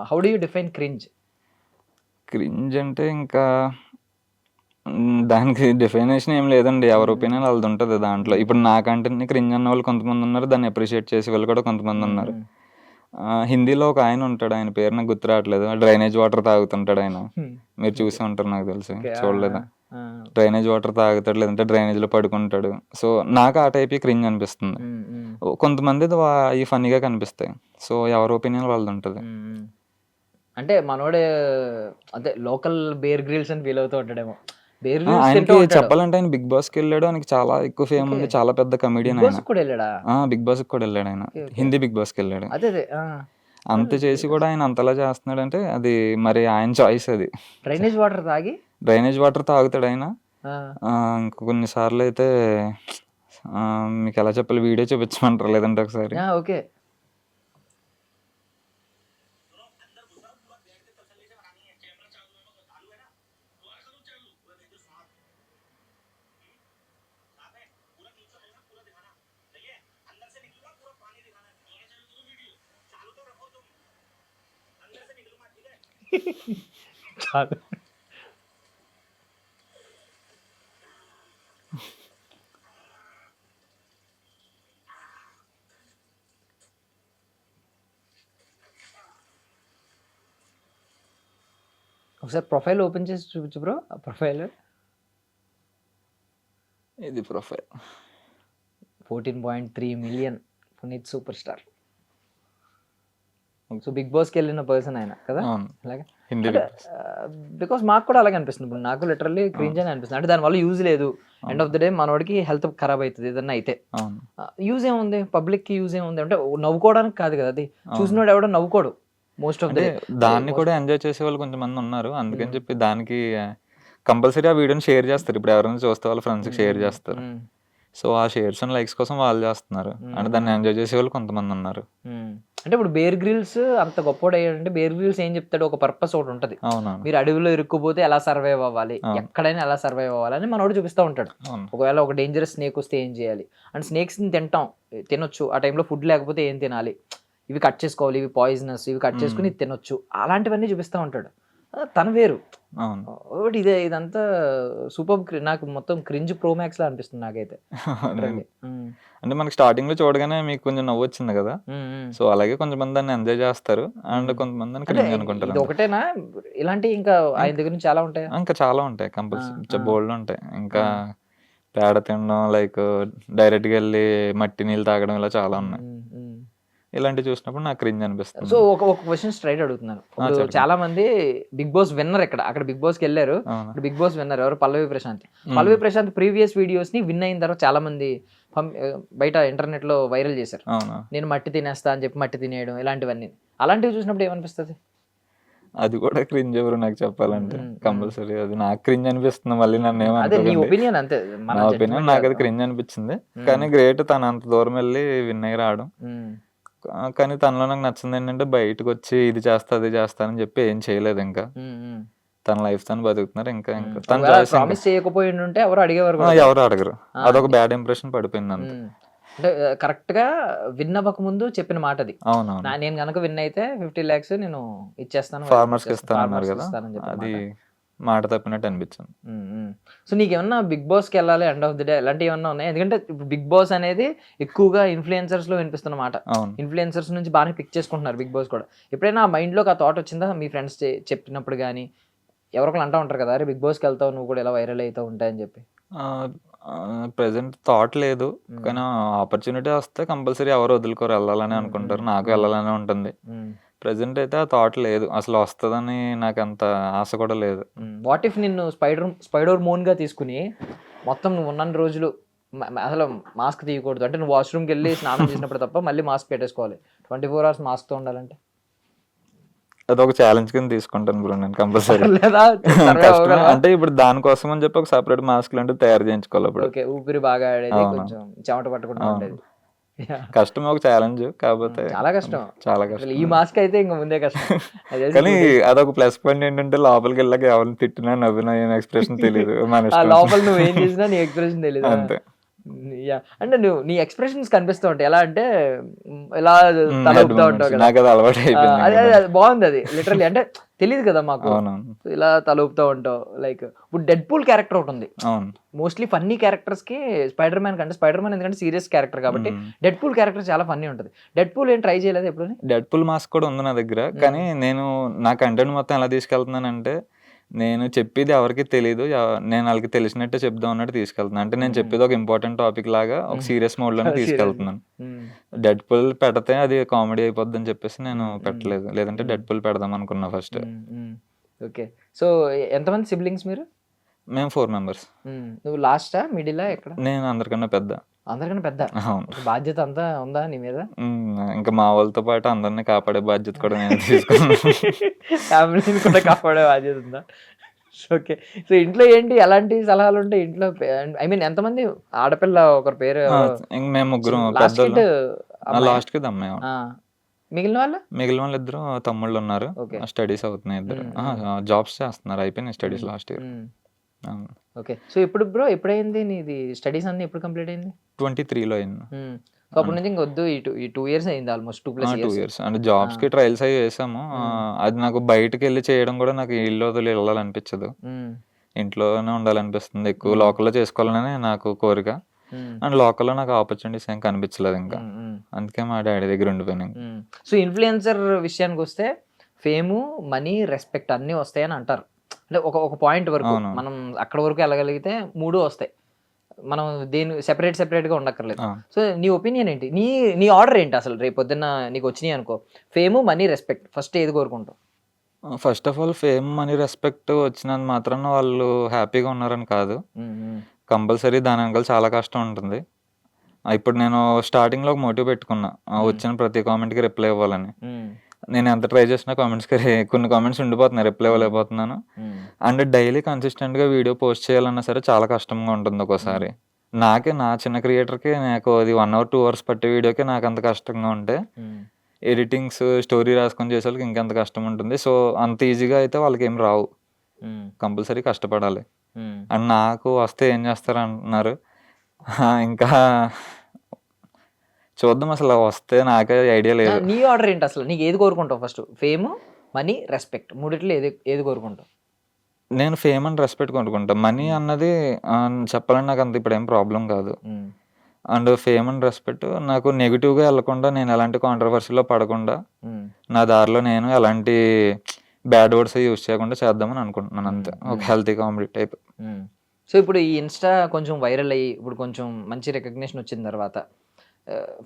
How do you define cringe? Cringe అంటే ఇంకా దానికి డెఫినేషన్ ఏం లేదండి. ఎవరి ఒపీనియన్ వాళ్ళది ఉంటది దాంట్లో. ఇప్పుడు నా కంటెంట్‌ని క్రింజ్ అన్నవాళ్ళు కొంతమంది ఉన్నారు. దాన్ని అప్రిషియేట్ చేసేవాళ్ళు కూడా కొంతమంది ఉన్నారు. హిందీలో ఒక ఆయన ఉంటాడు. ఆయన పేరు నాకు గుర్తు రావట్లేదు. డ్రైనేజ్ వాటర్ తాగుతుంటాడు ఆయన. మీరు చూసే ఉంటారు నాకు తెలిసి. చూడలేదా? డ్రైనేజ్ వాటర్ తాగుతాడు, లేదంటే డ్రైనేజ్‌లో పడుకుంటాడు. సో, నాకు ఆ టైపే క్రింజ్ అనిపిస్తుంది. కొంతమందిది అయి ఫన్నీగా కనిపిస్తాయి. సో, ఎవరి ఒపీనియన్ వాళ్ళది ఉంటది. అంటే మనోడే అదే లోకల్ బేర్ గ్రిల్స్ అని ఫీల్ అవుతూ ఉంటాడేమో. బేర్ గ్రిల్స్ తింటూ ఆయనకి ఉంటాడు. చెప్పాలంటే ఆయన బిగ్ బాస్‌కి వెళ్ళాడు. ఆయనకి చాలా ఎక్కువ ఫేమ్ ఉంది. ఓకే. చాలా పెద్ద కమెడియన్ బిగ్ ఆయన. బాస్ కూడా వెళ్ళాడా? బిగ్ బాస్‌కి కూడా వెళ్ళాడు ఆయన. Okay, okay. హిందీ బిగ్ బాస్‌కి వెళ్ళాడు. అదే అదే. అంత చేసి కూడా ఆయన అంతలా చేస్తున్నాడంటే అది మరి ఆయన చాయిస్ అది. డ్రైనేజ్ వాటర్ తాగి డ్రైనేజ్ వాటర్ తాగుతాడు ఆయన. ఆ, ఇంక కొన్ని సార్లు అయితే మీకు ఎలా చెప్పాలి, వీడియో చూపించమంటారా లేదంటే ఒకసారి? ఓకే. చాలు. ఒకసారి ప్రొఫైల్ ఓపెన్ చేసి చూపించు బ్రో. ఆ ప్రొఫైల్ ఇది profile. 14.3 million Puneeth superstar. So big బాస్కి వెళ్ళిన పర్సన్ ఆయన కదా. అవును. అలాగే హిందీ అంటే బిగ్ బాస్. బికాస్ మాకు కూడా అలాగే అనిపిస్తుంది. ఇప్పుడు నాకు లిటరల్లీ క్రింజ్ అని అనిపిస్తుంది. అంటే దానివల్ల యూజ్ లేదు. ఎండ్ ఆఫ్ ద డే మనోడికి హెల్త్ ఖరాబ్ అవుతుంది ఏదన్నా అయితే. అవును. యూజ్ ఏముంది, పబ్లిక్కి యూజ్ ఏముంది అంటే నవ్వుకోవడానికి కాదు కదా అది. చూసినోడు ఎవడో నవ్వుకోడు మోస్ట్ ఆఫ్ ద అంటే డే. దాన్ని కూడా ఎంజాయ్ చేసే వాళ్ళు కొంతమంది ఉన్నారు. అందుకని చెప్పి దానికి కంపల్సరీ ఆ వీడియోని షేర్ చేస్తారు. ఇప్పుడు ఎవరైనా చూస్తే వాళ్ళ ఫ్రెండ్స్‌కి షేర్ చేస్తారు. సో, ఆ షేర్స్ అండ్ లైక్స్ కోసం వాళ్ళు చేస్తున్నారు. అంటే దాన్ని ఎంజాయ్ చేసేవాళ్ళు కొంతమంది ఉన్నారు. అంటే ఇప్పుడు బేర్ గ్రిల్స్ అంత గొప్పోడు అయ్యాడంటే బేర్ గ్రిల్స్ ఏం చెప్తాడు, ఒక పర్పస్ ఒకటి ఉంటుంది. అవునవును. మీరు అడవిలో ఇరుక్కుపోతే ఎలా సర్వైవ్ అవ్వాలి, అవును. ఎక్కడైనా ఎలా సర్వైవ్ అవ్వాలని మనోడు చూపిస్తూ ఉంటాడు. అవును. ఒకవేళ ఒక డేంజరస్ స్నేక్ వస్తే ఏం చేయాలి అండ్ స్నేక్స్ని తినొచ్చు. ఆ టైంలో ఫుడ్ లేకపోతే ఏం తినాలి, ఇవి కట్ చేసుకోవాలి, ఇవి పాయిజనస్, ఇవి కట్ చేసుకుని ఇది తినొచ్చు, అలాంటివన్నీ చూపిస్తూ ఉంటాడు. తను వేరు. అవును. ఒకటి ఇదంతా సూపర్. నాకు మొత్తం క్రింజ్ ప్రో మ్యాక్స్ లా అనిపిస్తుంది నాకైతే. అవునండి. అంటే మనకి స్టార్టింగ్‌లో చూడగానే మీకు కొంచెం నవ్వొచ్చింది కదా! సో, అలాగే కొంతమంది దాన్ని ఎంజాయ్ చేస్తారు. అండ్ కొంతమంది దాన్ని అంటే క్రింజ్ అనుకుంటారు. ఇది ఒకటేనా, ఇలాంటి ఇంకా ఆయన దగ్గర నుంచి చాలా ఉంటాయా? ఇంకా చాలా ఉంటాయి కంపల్సరీ. బోల్డ్ ఉంటాయి. ఇంకా ఆ. పేడ తినడం, లైక్ డైరెక్ట్‌గా వెళ్ళి మట్టి నీళ్ళు తాగడం, ఇలా చాలా ఉన్నాయి. ఇలాంటివి చూసినప్పుడు నాకు క్రింజ్ సో అనిపిస్తుంది. ఒక క్వశ్చన్ స్ట్రైట్ అడుగుతున్నాను. ఇప్పుడు చెప్పండి. చాలా మంది బిగ్ బాస్ విన్నర్ అక్కడ బిగ్ బాస్కి వెళ్ళారు. అవును. ఇప్పుడు బిగ్ బాస్ విన్నర్ ఎవరు, పల్లవి ప్రశాంత్. పల్లవి ప్రశాంత్ ప్రీవియస్ వీడియోస్ ని విన్ అయిన తర్వాత చాలా మంది బయట ఇంటర్నెట్ లో వైరల్ చేశారు. అవును. నేను మట్టి తినేస్తా అని చెప్పి మట్టి తినేయడం, ఇలాంటివన్నీ. అలాంటివి చూసినప్పుడు ఏమనిపిస్తుంది? అది కూడా క్రింజ్ ఎవరు నాకు చెప్పాలంటే కంపల్సరీ అది నాకు క్రింజ్ అనిపిస్తుంది. మళ్ళీ నన్ను అదే నీ ఏమనుకోకండి. ఒపీనియన్ అంతే. మన నా ఒపీనియన్ judgment నాకు అది కాదు. క్రింజ్ అనిపించింది. కానీ గ్రేట్ తను అంత దూరం వెళ్ళి విన్ అయ్యి రావడం. కానీ తనలో నాకు నచ్చింది ఏంటంటే బయటకు వచ్చి ఇది చేస్తా అది చేస్తా అని చెప్పి ఏం చేయలేదు. ఇంకా తన లైఫ్ తను బతుకుతున్నారు. ఇంకా ఇంకా తన చాయిస్. ప్రామిస్ చేయకపోయి ఉంటే ఎవరు అడిగేవారు కూడా. ఎవరు అడగరు. అదొక బ్యాడ్ ఇంప్రెషన్ పడిపోయింది అంతే. అంటే కరెక్ట్ గా విన్ అవ్వక ముందు చెప్పిన మాట అది. అవునవును. నేను కనుక విన్ అయితే 50 lakhs నేను ఇచ్చేస్తాను, ఫార్మర్స్ కి ఇస్తానన్నారు farmers కి కదా, ఇస్తానని చెప్పిన అది మాట. మాట తప్పినట్టు అనిపించింది. సో నీకేమన్నా బిగ్ బాస్కి వెళ్ళాలి ఎండ్ ఆఫ్ ది డే అలాంటివి ఏమన్నా ఉన్నాయి? ఎందుకంటే ఇప్పుడు బిగ్ బాస్ అనేది ఎక్కువగా ఇన్ఫ్లుయెన్సర్స్ లో వినిపిస్తున్న మాట. అవును. ఇన్ఫ్లుయెన్సర్స్ నుంచి బాగానే పిక్ చేసుకుంటున్నారు బిగ్ బాస్ కూడా. ఎప్పుడైనా మైండ్లోకి ఆ థాట్ వచ్చిందా మీ ఫ్రెండ్స్ చెప్పినప్పుడు కానీ? ఎవరొకరు అంటూ ఉంటారు కదా, అరే బిగ్ బాస్కి వెళ్తావు నువ్వు కూడా ఇలా వైరల్ అవుతూ ఉంటాయని చెప్పి. ప్రెసెంట్ థాట్ లేదు. కానీ ఆపర్చునిటీ వస్తే కంపల్సరీ ఎవరు వదులుకోరు, వెళ్ళాలని అనుకుంటారు. నాకు వెళ్ళాలని ఉంటుంది. ప్రెసెంట్ అయితే ఆ థాట్ లేదు. అసలు వస్తుందని నాకు అంత ఆశ కూడా లేదు. వాట్ ఇఫ్ నిన్ను స్పైడర్ మోన్గా తీసుకుని మొత్తం నువ్వు ఉన్న రోజులు అసలు మాస్క్ తీయకూడదు అంటే, నువ్వు వాష్రూమ్కి వెళ్ళి స్నానం చేసినప్పుడు తప్ప మళ్ళీ మాస్క్ పెట్టేసుకోవాలి, 24 hours మాస్క్తో ఉండాలంటే? అదొక ఛాలెంజ్ కింద తీసుకుంటాను బ్రో నేను కంపల్సరీ. లేదా సర్వే కష్టమే అవ్వగలవా? అంటే ఇప్పుడు దానికోసం అని చెప్పి ఒక సెపరేట్ మాస్క్ లాంటివి తయారు చేయించుకోవాలి అప్పుడు. ఓకే, ఊపిరి బాగా ఆడేది, అవును. కొంచెం చెమట పట్టకుండా అవును. ఉండేది. Yeah. కష్టమే, ఒక ఛాలెంజ్ కాకపోతే చాలా కష్టం. చాలా అసలు కష్టం. ఈ మాస్క్ అయితే ఇంకా ముందే కష్టం. అది తెలిసి కానీ 2 days. అదొక ప్లస్ పాయింట్ ఏంటంటే లోపలికి వెళ్ళాక ఎవరిని తిట్టినా నవ్వినా ఏం ఎక్స్ప్రెషన్ తెలియదు, మన ఆ ఇష్టం. లోపల నువ్వు ఏం చేసినా నీ ఎక్స్ప్రెషన్ తెలీదా? అంతే. యా, అంటే నువ్వు నీ ఎక్స్ప్రెషన్స్ కనిపిస్తూ ఉంటాయి. ఎలా అంటే ఇలా తల హెడ్ ఊపుతా ఉంటావు కదా. నాకు అది అలవాటు ఆ, అయిపోయింది అది కదా. అది బాగుంది. అది లిటరల్లీ అంటే తెలియదు కదా మాకు. అవునవును. ఇలా తల ఊపుతూ ఉంటావు. లైక్ ఇప్పుడు డెడ్ పూల్ క్యారెక్టర్ ఒకటి ఉంది. అవును. మోస్ట్లీ ఫన్నీ క్యారెక్టర్స్ కి స్పైడర్ మ్యాన్ కంటే, స్పైడర్ మ్యాన్ ఎందుకంటే సీరియస్ క్యారెక్టర్ కాబట్టి డెడ్ పూల్ క్యారెక్టర్ చాలా ఫన్నీ ఉంటుంది. డెడ్ పూల్ ఏం ట్రై చేయలేదు ఎప్పుడు? డెడ్ పుల్ మాస్క్ కూడా ఉంది నా దగ్గర. కానీ నేను నా కంటెంట్ మొత్తం ఎలా తీసుకెళ్తున్నానంటే, నేను చెప్పేది ఎవరికీ తెలీదు. నేను వాళ్ళకి తెలిసినట్టే చెప్దాం అన్నట్టు తీసుకెళ్తున్నాను. అంటే నేను చెప్పేది ఒక ఇంపార్టెంట్ టాపిక్ లాగా ఒక సీరియస్ మోడ్ లోనే తీసుకెళ్తున్నాను. డెడ్ పుల్ పెడితే అది కామెడీ అయిపోద్ది అని చెప్పేసి నేను పెట్టలేదు. లేదంటే డెడ్ పుల్ పెడదాం అనుకున్నా ఫస్ట్. ఓకే, సో ఎంతమంది సిబ్లింగ్స్ మీరు? మేము 4 మెంబర్స్. నువ్వు లాస్టా, మిడిలా, ఎక్కడ? నేను అందరికన్నా పెద్ద. అందరికన్నా పెద్ద. అవును. బాధ్యత అంతా ఉందా నీ మీద? ఇంకా మా వాళ్ళతో పాటు అందరినీ కాపాడే బాధ్యత కూడా నేను తీసుకున్నాను. ఫ్యామిలీని కూడా కాపాడే బాధ్యత ఉందా? ఓకే, సో ఇంట్లో ఏంటి, ఎలాంటి సలహాలు ఉంటాయి ఇంట్లో? ఐ మీన్ ఎంతమంది? ఆడపిల్ల ఒకరి పేరు, ఇంక మేము ముగ్గురం లాస్ట్ కిడ్ పెద్దలు. లాస్ట్ కి అమ్మాయి. మిగిలిన వాళ్ళు? మిగిలిన వాళ్ళు ఇద్దరు తమ్ముళ్ళు ఉన్నారు. ఓకే. స్టడీస్ అవుతున్నాయి ఇద్దరు. జాబ్స్ చేస్తున్నారు. అయిపోయినాయి studies last year. Okay, so ఇప్పుడు బ్రో ఎప్పుడైంది నీది స్టడీస్ అన్ని, ఎప్పుడు కంప్లీట్ అయింది? 23లో అయింది. సో అప్పటి నుంచి ఇంకొద్దు, ఈ 2 years అయింది, ఆల్మోస్ట్ 2+ 2 years. ఇయర్స్. అంటే జాబ్స్ కి ట్రయల్స్ అవి వేసాము. అది నాకు బయటకు వెళ్ళి చేయడం కూడా నాకు ఇల్లు వదిలి వెళ్ళాలనిపించదు. ఇంట్లోనే ఉండాలనిపిస్తుంది. ఎక్కువ లోకల్లో చేసుకోవాలని నాకు కోరిక. అండ్ లోకల్లో నాకు ఆపర్చునిటీస్ ఏం కనిపించలేదు ఇంకా. అందుకే మా డాడీ దగ్గర ఉండిపోయాను. సో ఇన్ఫ్లుయెన్సర్ విషయానికి వస్తే ఫేము, మనీ, రెస్పెక్ట్ అన్నీ వస్తాయని అంటారు. అంటే ఒక పాయింట్ వరకు మనం అక్కడ వరకు వెళ్ళగలిగితే 3 వస్తాయి. మనం దేని సెపరేట్గా ఉండక్కర్లేదు. సో నీ ఒపీనియన్ ఏంటి? నీ ఆర్డర్ ఏంటి అసలు? రేపు పొద్దున్న నీకు వచ్చినాయి అనుకో, ఫేము, మనీ, రెస్పెక్ట్, ఫస్ట్ ఏది కోరుకుంటావు? First of all fame, money, respect వచ్చినంత మాత్రాన వాళ్ళు హ్యాపీగా ఉన్నారని కాదు. కంపల్సరీ దాని వెనకాల చాలా కష్టం ఉంటుంది. ఇప్పుడు నేను స్టార్టింగ్లో ఒక మోటివ్ పెట్టుకున్నా, వచ్చిన ప్రతి కామెంట్కి రిప్లై ఇవ్వాలని. నేను ఎంత ట్రై చేసినా కొన్ని కామెంట్స్ ఉండిపోతున్నాయి, రిప్లై ఇవ్వలేకపోతున్నాను. అండ్ డైలీ కన్సిస్టెంట్గా వీడియో పోస్ట్ చేయాలన్నా సరే చాలా కష్టంగా ఉంటుంది ఒక్కోసారి. నా చిన్న క్రియేటర్కి నాకు అది 1 hour 2 hours పట్టే వీడియోకి నాకు అంత కష్టంగా ఉంటే, ఎడిటింగ్స్, స్టోరీ రాసుకొని చేసే వాళ్ళకి ఇంకెంత కష్టం ఉంటుంది. సో అంత ఈజీగా అయితే వాళ్ళకి ఏం రావు, కంపల్సరీ కష్టపడాలి. అండ్ నాకు వస్తే ఏం చేస్తారు అంటున్నారు. ఇంకా చూద్దాం, అసలు వస్తే నాకే ఐడియా లేదు. నీ ఆర్డర్ ఏంటి అసలు? నీకు ఏది కోరుకుంటావు ఫస్ట్? ఫేమ్, మనీ, రెస్పెక్ట్, మూడిట్లో ఏది కోరుకుంటావు? నేను ఫేమ్ అండ్ రెస్పెక్ట్ కొనుక్కుంటా. మనీ అన్నది చెప్పాలంటే నాకు అంత ఇప్పుడు ఏం ప్రాబ్లం కాదు. అండ్ ఫేమ్ అండ్ రెస్పెక్ట్ నాకు నెగిటివ్గా వెళ్ళకుండా, నేను ఎలాంటి కాంట్రవర్సీలో పడకుండా, నా దారిలో నేను ఎలాంటి బ్యాడ్ వర్డ్స్ యూజ్ చేయకుండా చేద్దామని అనుకుంటున్నాను అంతే. ఒక హెల్తీ కామెడీ టైప్. సో ఇప్పుడు ఈ ఇన్స్టా కొంచెం వైరల్ అయ్యి ఇప్పుడు కొంచెం మంచి రికగ్నిషన్ వచ్చిన తర్వాత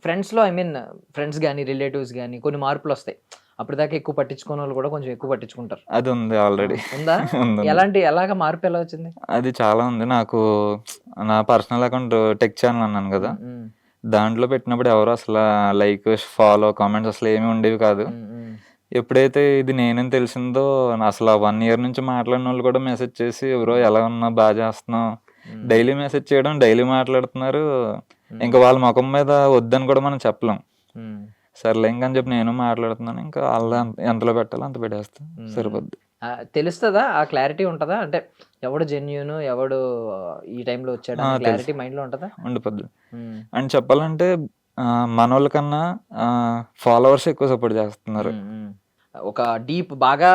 ఫ్రెండ్స్లో, ఐ మీన్ ఫ్రెండ్స్ కానీ రిలేటివ్స్ కానీ కొన్ని మార్పులు వస్తాయి. అప్పటిదాకా ఎక్కువ పట్టించుకునే వాళ్ళు కూడా కొంచెం ఎక్కువ పట్టించుకుంటారు. అది ఉంది ఆల్రెడీ. ఉందా? ఎలాగ మార్పు ఎలా వచ్చింది? అది చాలా ఉంది. నాకు నా పర్సనల్ అకౌంట్ టెక్ ఛానల్ అన్నాను కదా, దాంట్లో పెట్టినప్పుడు ఎవరు అసలు లైక్, ఫాలో, కామెంట్స్ అసలు ఏమీ ఉండేవి కాదు. ఎప్పుడైతే ఇది నేనేం తెలిసిందో, అసలు 1 year నుంచి మాట్లాడిన వాళ్ళు కూడా మెసేజ్ చేసి, ఎవరో ఎలా ఉన్నా, బాగా చేస్తున్నావు, డైలీ మెసేజ్ చేయడం, డైలీ మాట్లాడుతున్నారు. ఇంకా వాళ్ళ ముఖం మీద వద్దని కూడా మనం చెప్పలేం. సర్లే ఇంకని చెప్పి నేను మాట్లాడుతున్నాను. ఇంకా వాళ్ళు ఎంతలో పెట్టాలో అంత పెట్టేస్తా, సరిపోద్ది. తెలుస్తుందా? ఆ క్లారిటీ ఉంటుందా? అంటే ఎవడు జెన్యూన్, ఎవడు ఈ టైంలో వచ్చాడు, క్లారిటీ మైండ్లో ఉంటుందా? ఉండిపోద్ది. అండ్ చెప్పాలంటే మనోళ్ళ కన్నా ఫాలోవర్స్ ఎక్కువ సపోర్ట్ చేస్తున్నారు. ఒక డీప్, బాగా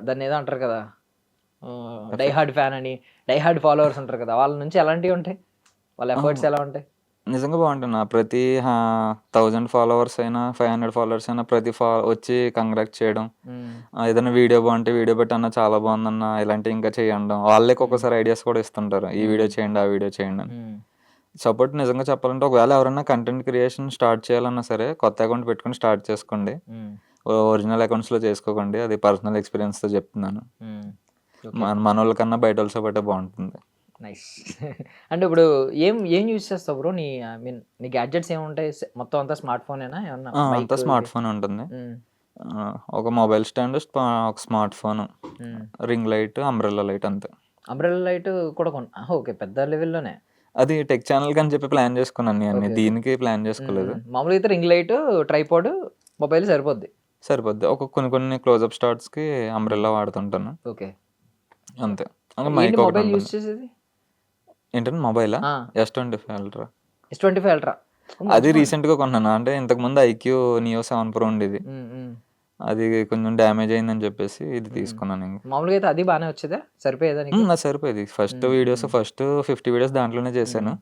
దాన్ని ఏదో అంటారు కదా, డై హార్డ్ ఫ్యాన్ అని, డై హార్డ్ ఫాలోవర్స్ ఉంటారు కదా, వాళ్ళ నుంచి ఎలాంటివి ఉంటాయి? వాళ్ళ ఎఫర్ట్స్ ఎలా ఉంటాయి? నిజంగా బాగుంటున్నా. ప్రతి 1000 ఫాలోవర్స్ అయినా, 500 ఫాలోవర్స్ అయినా ప్రతి వచ్చి కంగ్రాట్ చేయడం, ఏదైనా వీడియో బాగుంటే వీడియో పెట్టన్నా చాలా బాగుందన్న, ఇలాంటివి ఇంకా చేయండి. వాళ్ళకి ఒక్కోసారి ఐడియాస్ కూడా ఇస్తుంటారు, ఈ వీడియో చేయండి, ఆ వీడియో చేయండి అని. సపోర్ట్ నిజంగా చెప్పాలంటే, ఒకవేళ ఎవరైనా కంటెంట్ క్రియేషన్ స్టార్ట్ చేయాలన్నా సరే కొత్త అకౌంట్ పెట్టుకుని స్టార్ట్ చేసుకోండి. ఒరిజినల్ అకౌంట్స్లో చేసుకోకండి. అది పర్సనల్ ఎక్స్పీరియన్స్తో చెప్తున్నాను. మన వాళ్ళకన్నా బయట వాళ్ళ సపోర్టే బాగుంటుంది. నైస్. అంటే ఇప్పుడు ఏం యూజ్ చేస్తావు బ్రో? నీ గ్యాడ్జెట్స్ ఏముంటాయి? మొత్తం అంతా స్మార్ట్ ఫోనేనా? ఏమన్నా అంతా స్మార్ట్ ఫోన్ ఉంటుంది. ఒక మొబైల్ స్టాండ్, ఒక smart phone, ring light, umbrella light అంతే. అంబ్రెల్లా లైట్ కూడా ఓకే, పెద్ద లెవెల్లోనే. అది టెక్ ఛానల్ అని చెప్పి ప్లాన్ చేసుకున్నాను నేను, ఓకే. దీనికి ప్లాన్ చేసుకోలేదు. మామూలుగా అయితే రింగ్ లైట్, ట్రైపాడ్, మొబైల్ సరిపోద్ది. సరిపోద్ది. కొన్ని క్లోజ్అప్ షాట్స్కి అంబ్రెల్లా వాడుతుంటాను ఓకే. అంతే. ఇంకా ఏంటి మైక్ ఒకటి మొబైల్ యూజ్ ఉంటుంది. చేసేది? ఏంటంటే మొబైలా S25 అల్ట్రా. S25 ultra. అది రీసెంట్గా కొన్నాను. అంటే ఇంతకుముందు ఐక్యూ నియో 7 ప్రో ఉండేది, అది కొంచెం డ్యామేజ్ అయిందని చెప్పేసి ఇది తీసుకున్నాను. ఇంకా మామూలుగా అయితే అది బాగానే వచ్చేదా? సరిపోయేదా నీకు? నాకు సరిపోయేది. ఫస్ట్ 50 వీడియోస్ దాంట్లోనే చేశాను.